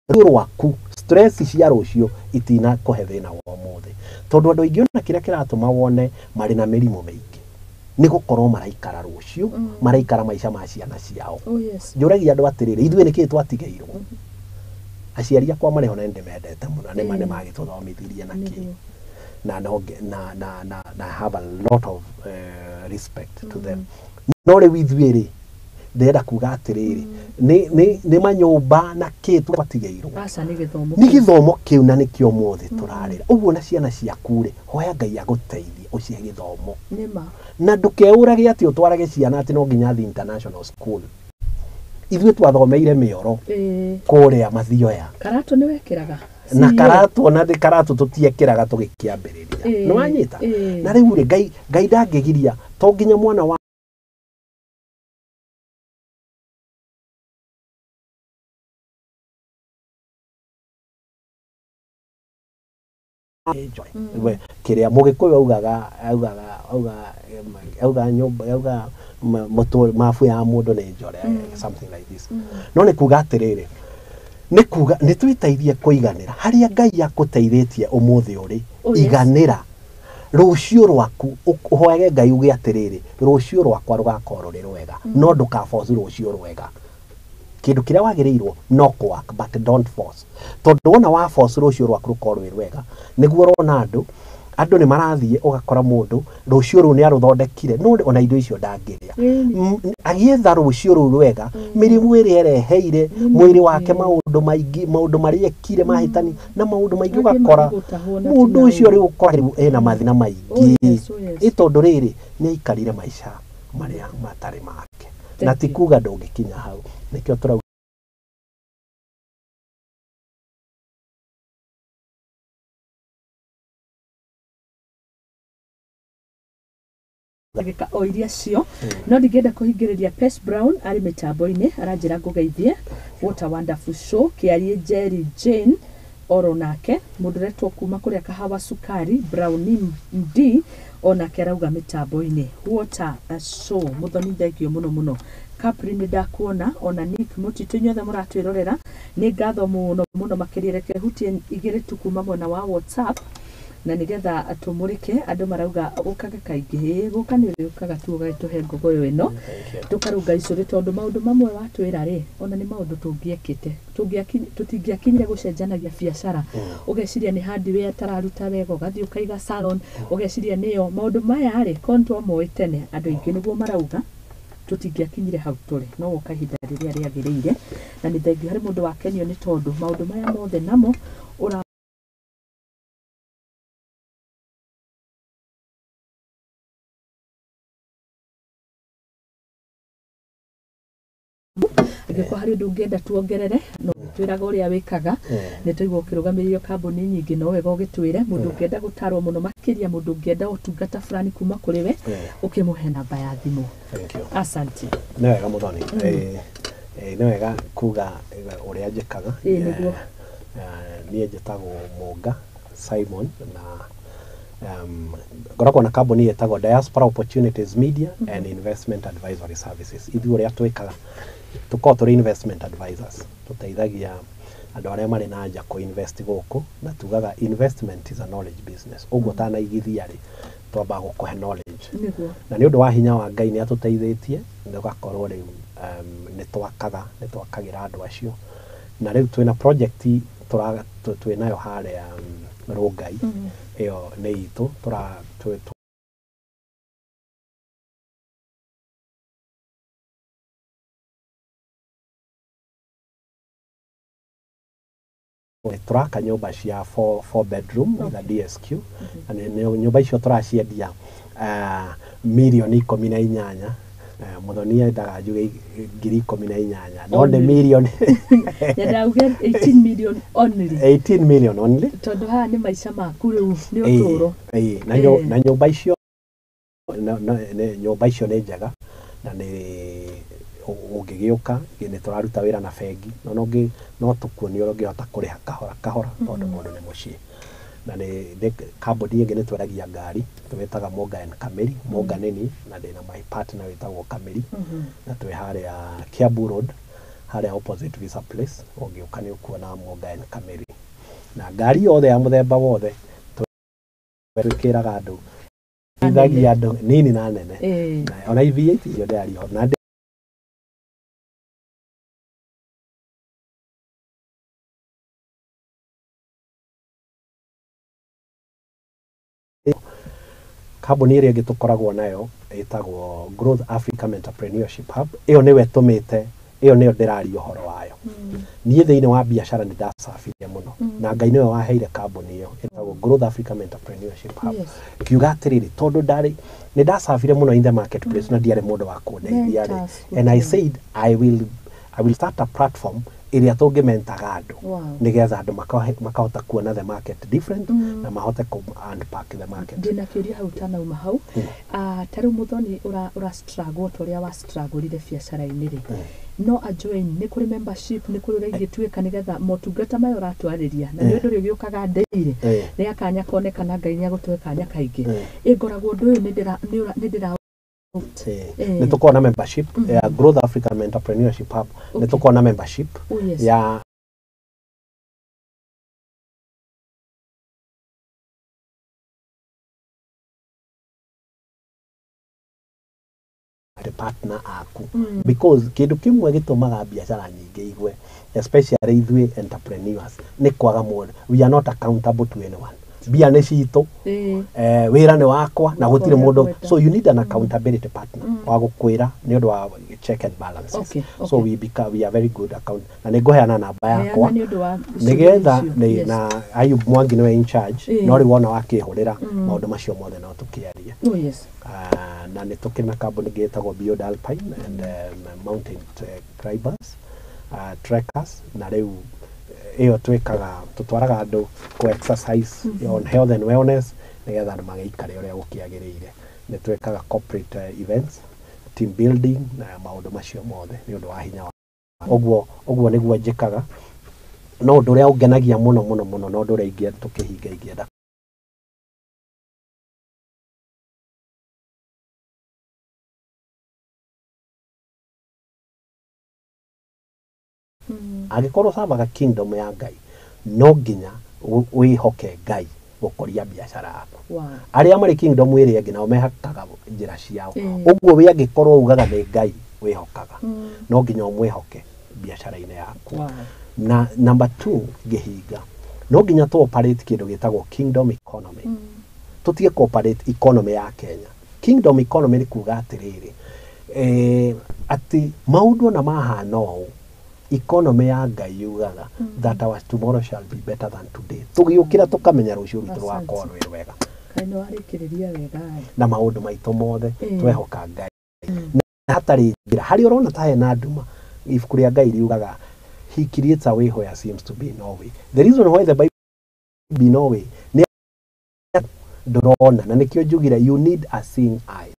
rwaku stress cia rucio itina kuhe thina wa mothe tondu andu aingi ona kiria kiratuma wone mari na mirimu mingi ni gukorwo maraikara rucio maraikara maisha ma ciana ciao njuragia andu atiriri ithuĩ nĩkĩ twatigeirwo aciari akwa marĩ ho na ndĩmendete mũno nĩ mane magĩtũthomithirie na kĩ na have a lot of respect to them no rĩu ithuĩ ndĩrenda kuga atiriri nĩ manyũmba na kĩ twatigeirwo nĩ gĩthomo kĩu na nĩkĩo mothe tũrarĩra ũguo na ciana ciaku rĩ hoya Ngai agũteithie ũcihe gĩthomo na ndũkeũrage atĩ ũtwarage ciana atĩ no nginya thi international school ithuĩ twathomeire mĩoro kũrĩa Mathioya karatu nĩ wekĩraga na karatu ona thĩ karatu tũtiekĩraga tũgĩkĩambĩrĩria nĩ wanyita na rĩu rĩ Ngai ndangĩgiria to nginya mwana wa kiria Mũgĩkũyũ augaga nyũmba auga mabu ya mũndũ nĩ njore something like this no nĩ kuga atĩrĩrĩ nĩ kuga nĩ twĩteithie kũiganĩra harĩa Ngai akũteithĩtie ũmũthĩ ũrĩ iganĩra rũciũ rwaku ũhoyage Ngai uge atĩrĩrĩ rũciũ rwakwa rũgakorwo rũrĩ rwega no ndũkaforce rũciũ rwega kindu kiria wagĩrĩirwo no work but don't force tondu wona wa force rũciũ rwaku rũkorwo rwĩ rwega nĩguo rona andũ nĩ marathiĩ ũgakora mũndũ rũciũ rũu nĩ arũthondekire no ona indo icio ndangĩrĩa agĩetha rũciũ rũu rwega mĩrimũ ĩrĩa ereheire mwĩrĩ wake maũndũ marĩa ekire mahĩtani na maũndũ maingĩ ũgakora mũndũ ũcio rĩu ũkoragwo ena mathina maingĩ ĩtondũ rĩrĩ nĩ aikarire maica marĩa matarĩ make na ti kuga ndũngĩkinya hau nĩkĩo tũrauga agika o iria cio no ndingĩenda kũhingĩrĩria Pes Brown arĩ mĩtambo-inĩ aranjĩra ngũgeithie what a wonderful show kĩarie Jerry Jane oro nake mũndũ ũretwo kuma kũrĩa Kahawa Sukari Brown MD onake arauga mĩtambo-inĩ what a show mũthoni thengio mũno Capri nĩ ndakuona ona Nick Mutito inyuothe mũratwĩrorera nĩ ngatho mũno makĩria reke hutie igĩrĩ tu kuma mwena wa WhatsApp na nigetha atumurike andũ marauga ũkaga kaingĩ gũkanĩrĩũkaga tu ũgagĩtũhe ngogoyo ĩno tũkarunga icũrĩ tondũ maũndũ mamwe watwĩra rĩ ona nĩ maũndũ tũngĩekĩte tũtingĩakinyire gũcenjanagia biacara ũgeciria nĩ hardware tararuta wega ũgathiĩ ũkaiga salon ũgeciria nĩyo maũndũ maya rĩ kontwa moĩ tene andũ aingĩ nĩguo marauga tũtingĩakinyire hau tũrĩ no woka ihinda rĩrĩa rĩagĩrĩire na nĩ thengio harĩ mũndũ wakenio nĩ tondũ maũndũ maya mothe namo angĩkorwo harĩ ũndũ ũngĩenda tuongerere no twĩraga ũrĩa wĩkaga nĩ tũigua ũkĩrũgamĩrĩrio kambuni nyingĩ no wega ũgĩtwĩre mũndũ ũngĩenda gũtarwo mũno makĩria mũndũ ũngĩenda ũtungata fulani kuma kũrĩ we ũkĩmũhe namba ya thimũ asante nĩ wega mũthoni nĩ wega kuga ũrĩa njĩkaga niĩ njĩtagwo Munga Simon na ngoragwo na kambuni yetagwo Diaspora Opportunities Media and Investment Advisory Services ithuĩ ũrĩa twĩkaga tũkoragwo tũrĩ investment advisors tũteithagia andũ arĩa marĩ na nja kũ-invest gũkũ na tugaga investment is a knowledge business ũguo ũtanaigithia rĩ twamba gũkũhe knowledge na nĩ ũndũ wa hinya wa Ngai nĩ atũteithĩtie ũgakorwo rĩu nĩ twakagĩra andũ acio na rĩu twĩna project twĩnayo harĩa Rongai ĩyo nĩ itũ turaka nyumba cia 4 bedroom with a DSQ na nyumba icio turaciendia milioni 18 muthoni endaga njuge 18,000 no nĩ milioni ndauge 18 million only 18 million only tondu haha nĩ maica maku rĩu nĩ ũtũũro na nyumba icio nyumba icio nĩ njega na nĩ ũngĩgĩũka nĩ tũraruta wĩra na bengi no tũkuonia ũrĩa ũngĩhota kũrĩha kahora kahora tondũ mũndũ nĩ mũciĩ. Na nĩ kambuni ĩngĩ nĩ tweragia ngari twĩtaga Munga and Kameri, Munga nini na ndĩna my partner wĩtagwo Kameri, na twĩ harĩa Kiambu Road harĩa opposite Visa Place, ũngĩũka nĩ ũkuona Munga and Kameri. Na ngari yothe ya mũthemba wothe twĩkĩraga andũ ithagia andũ nini na nene, na ona V8 iyo ndĩari ho na kambuni ĩrĩa ĩngĩ tũkoragwo nayo ĩtagwo Growth Africa Entrepreneurship Hub. Ĩyo nĩwe tũmĩte, ĩyo nĩyo ndĩraria ũhoro wayo. Niĩ thĩinĩ wa biacara nĩ ndacabirie mũno na Ngai nĩwe waheire kambuni ĩyo ĩtagwo Growth Africa Entrepreneurship Hub. Kiuga atĩrĩrĩ, tondũ nĩ ndacabire mũno in the marketplace na ndiarĩ mũndũ wa kũndeithia rĩ, and I said I will start a platform ĩrĩa tũngĩmentaga andũ nĩgetha andũ makahota kuona the market different na mahote ku unpack the market. Ndĩna kĩũria hau tanauma hau, ta rĩu mũthoni ũra struggle ũrĩa wa struggle-ire biacara-inĩ rĩ, no a join nĩ kũrĩ membership, nĩ kũrĩ ũrĩa ingĩtuĩka nĩgetha motungata mayo ũratwarĩria na nĩ ũndũ ũrĩa ũgĩũkaga ndĩire nĩ akanya konekana Ngai nĩ agũtũhe kanya kaingĩ ĩngoragwo ũndũ ũyũ nĩ ndĩra nĩ tũkoragwo na membership ya Growth Africa Entrepreneurship Hub, nĩ tũkoragwo na membership ya partner aku because kĩndũ kĩmwe gĩtũmaga biacara nyingĩ igwe especially ithuĩ entrepreneurs nĩ kwaga mũndũ. We are not accountable to anyone. Bia nĩ citũ, wĩra nĩ wakwa na gũtirĩ mũndũ, so you need an accountability partner wa gũkwĩra nĩ ũndũ wa check and balances. So we are very good account, na nĩ ngũheana namba yakwa nĩgetha na Ayub Mwangi nĩwe in charge, no rĩu wona wakĩhũrĩra maũndũ macio mothe no tũkĩaria. Na nĩ tũkĩrĩ na kambuni ĩngĩ ĩtagwo Beyond Alpine and Mountain Climbers, Trekkers, na rĩu ĩyo tũtwaraga andũ ku exercise on health and wellness nĩgetha andũ magĩikare ũrĩa gũkĩagĩrĩire. Nĩ twĩkaga corporate events, team building na maũndũ macio mothe nĩ ũndũ wa hinya wa ũguo nĩguo njĩkaga. No ũndũ ũrĩa ũngenagia mũno na ũndũ ũrĩa ingĩenda angĩkorwo sabaga kingdom ya Ngai no nginya wĩhoke Ngai gũkũria biacara yaku. Arĩa marĩ kingdom ĩrĩa ĩngĩ nao mehakaga njĩra ciao, ũguo we angĩkorwo ugaga nĩ Ngai wĩhokaga no nginya ũmwĩhoke biacara-inĩ yaku. Na number 2 ngĩhinga no nginya tu operate kĩndũ gĩtagwo kingdom economy. Tũtige operate economy ya Kenya. Kingdom economy nĩ kuga atĩrĩrĩ, atĩ maũndũ na mahana ũũ economy ya Ngai yugaga that our tomorrow shall be better than today. Tũgĩũkĩra tũkamenya rũciũ rwitũ rũgakorwo rwĩ rwega. Kaino warĩkĩrĩria wega na maũndũ maitũ mothe twehoka Ngai. Na hatarĩ njĩra harĩa ũrona ta hena nduma, ibuku rĩa Ngai riugaga he creates a way where seems to be no way. The reason why the Bible be no way nĩ ndũrona, na nĩkĩo njugire you need a seeing eye.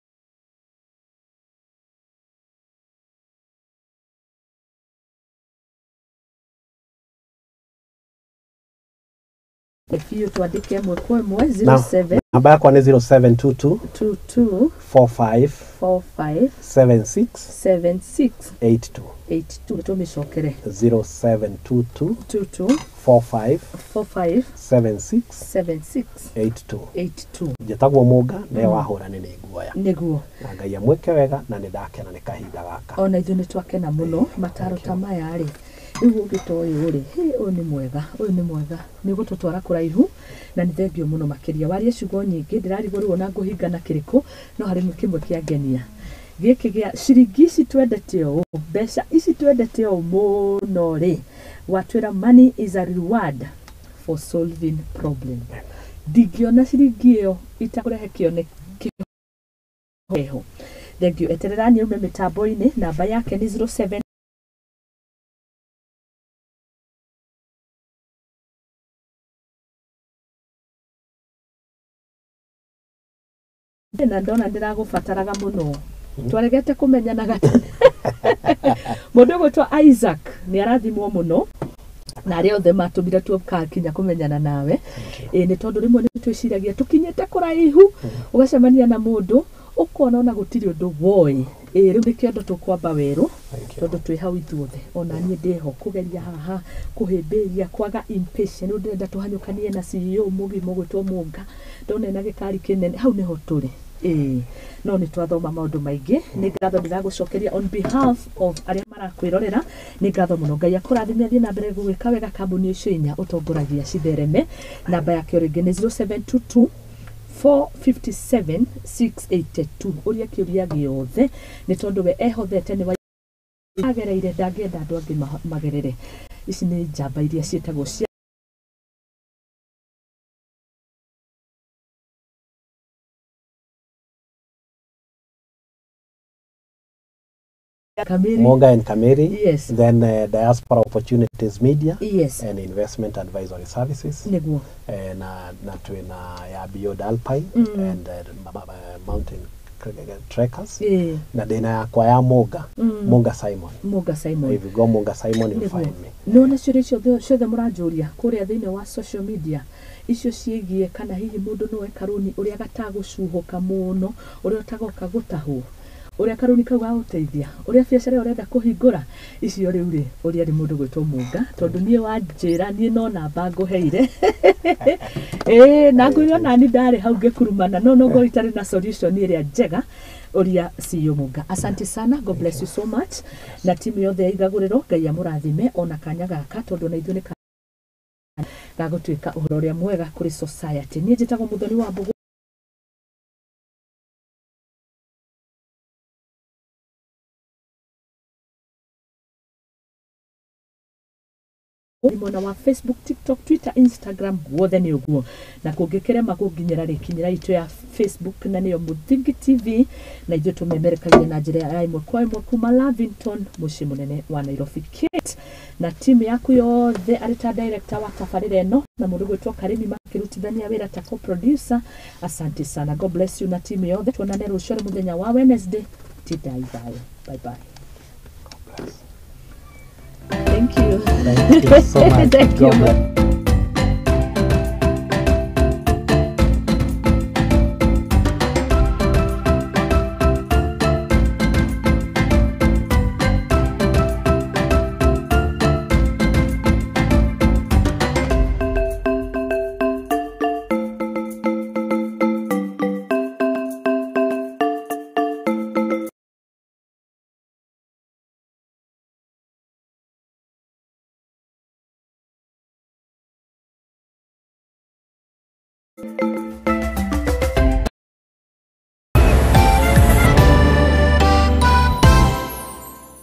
If you tuandike mwe kwa mwe 07 namba yakwa nĩ 0722 22 45 45 76 76 82 82 tumicokere 0722 22 45 45 76 76 82 82 njĩtagwo Munga nĩ wahũrani nĩ guoya nĩguo na Ngai amwĩke wega na nĩ ndakena nĩ kahinda gaka. Ona ithuĩ nĩ twakena mũno mataro ta maya rĩ, rĩu ũngĩtoĩ ũrĩ ũyũ nĩ mwega nĩ gũtũtwara kũraihu na nĩ thengio mũno makĩria. Waria ciugo nyingĩ ndĩrarigũrwo na ngũhinga na kĩrĩkũ, no harĩ kĩmwe kĩangenia gĩkĩ gĩa ciringi ici twendete ũũ, mbeca ici twendete ũũ mũno rĩ, watwĩra money is a reward for solving problem. Ndingĩona ciringi ĩyo itakũrehe kĩonekeho. Thengio, eterera nyume mĩtambo-inĩ, namba yake nĩ 07 na ndona ndĩragũbataraga mũno. twaregete kumenyana gatene mundu gwitwa Isaac ni arathimwo muno na aria othe matumire tukakinya kumenyana nawe ni tondu rimwe ni twiciragia tukinyite kuraihu ugacemania na mundu ukona ona gutiri undu woi riu ni kiondo tukwamba weru tondu twi hau ithuothe ona nie ndiho kugeria haha kuhimbiria kwaga impatient ndenda tuhanyukanie na CEO mugimu gwitwo Munga ndone na gikari kinene hau niho turi no ni twathoma maundu maingi ni ngatho ndiragucokeria on behalf of aria marakwirorera ni ngatho muno Ngai akurathime thie na mbere gwika wega kambuni icio inya utongoragia cithereme namba yake ringi ni 0722 457 682 uria kiuria giothe ni tondu we ehothete ni agereire ndangenda andu angi magerere ici ni njamba iria cietagwo cia Munga and Kameri, yes. Then Diaspora Opportunities Media, yes. And Investment Advisory Services, na tuina ya Beyond Alpine and Mountain Trekkers, na dena ya kwa ya Munga, Munga Simon. Munga Simon. If you go Munga Simon, you'll find me. No na ciothe mũranjũria kũrĩa thĩinĩ wa social media icio ciĩgiĩ kana hihi mũndũ nowe karuni ũrĩa gatagũcuhũka mũno ũrĩa ũtagoka gũtahwo uria karuni kau gauteithia uria biacara urenda kuhingura icio riu ri uria ri mundu gwitwo Munga tondu nie wanjira nie no namba nguheire na ngwira nani ndari hau ngikurumana no ngo itari na solution iria njega uria CEO Munga. Asante sana, God bless you so much na timu yothe ya Igaguriro Ngai amurathime ona kanya gaka tondu na ithuĩ ni gagutwika uhoro uria mwega kuri society. Nie njitagwo Muthoni wa Mbugu mwena wa Facebook, TikTok, Twitter, Instagram wothe ni uguo na kungikirema kunginyira rikinyira itu ya Facebook na niyo Muthingi TV na ithuĩ tumemerekagia na njira ya imwe kwa imwe kuma Lavington muciĩ munene wa Nairobi. Kate na timu yaku yothe arita director wa tabarĩra ĩno na mũndũ gwĩtwo Karimi makirutithania wĩra ta co-producer. Asante sana, God bless you na timu yothe. Tuonane rũciũ mũthenya wa Wednesday. Tidai bye. Bye bye. God bless. Thank you. Thank you so much. Thank you.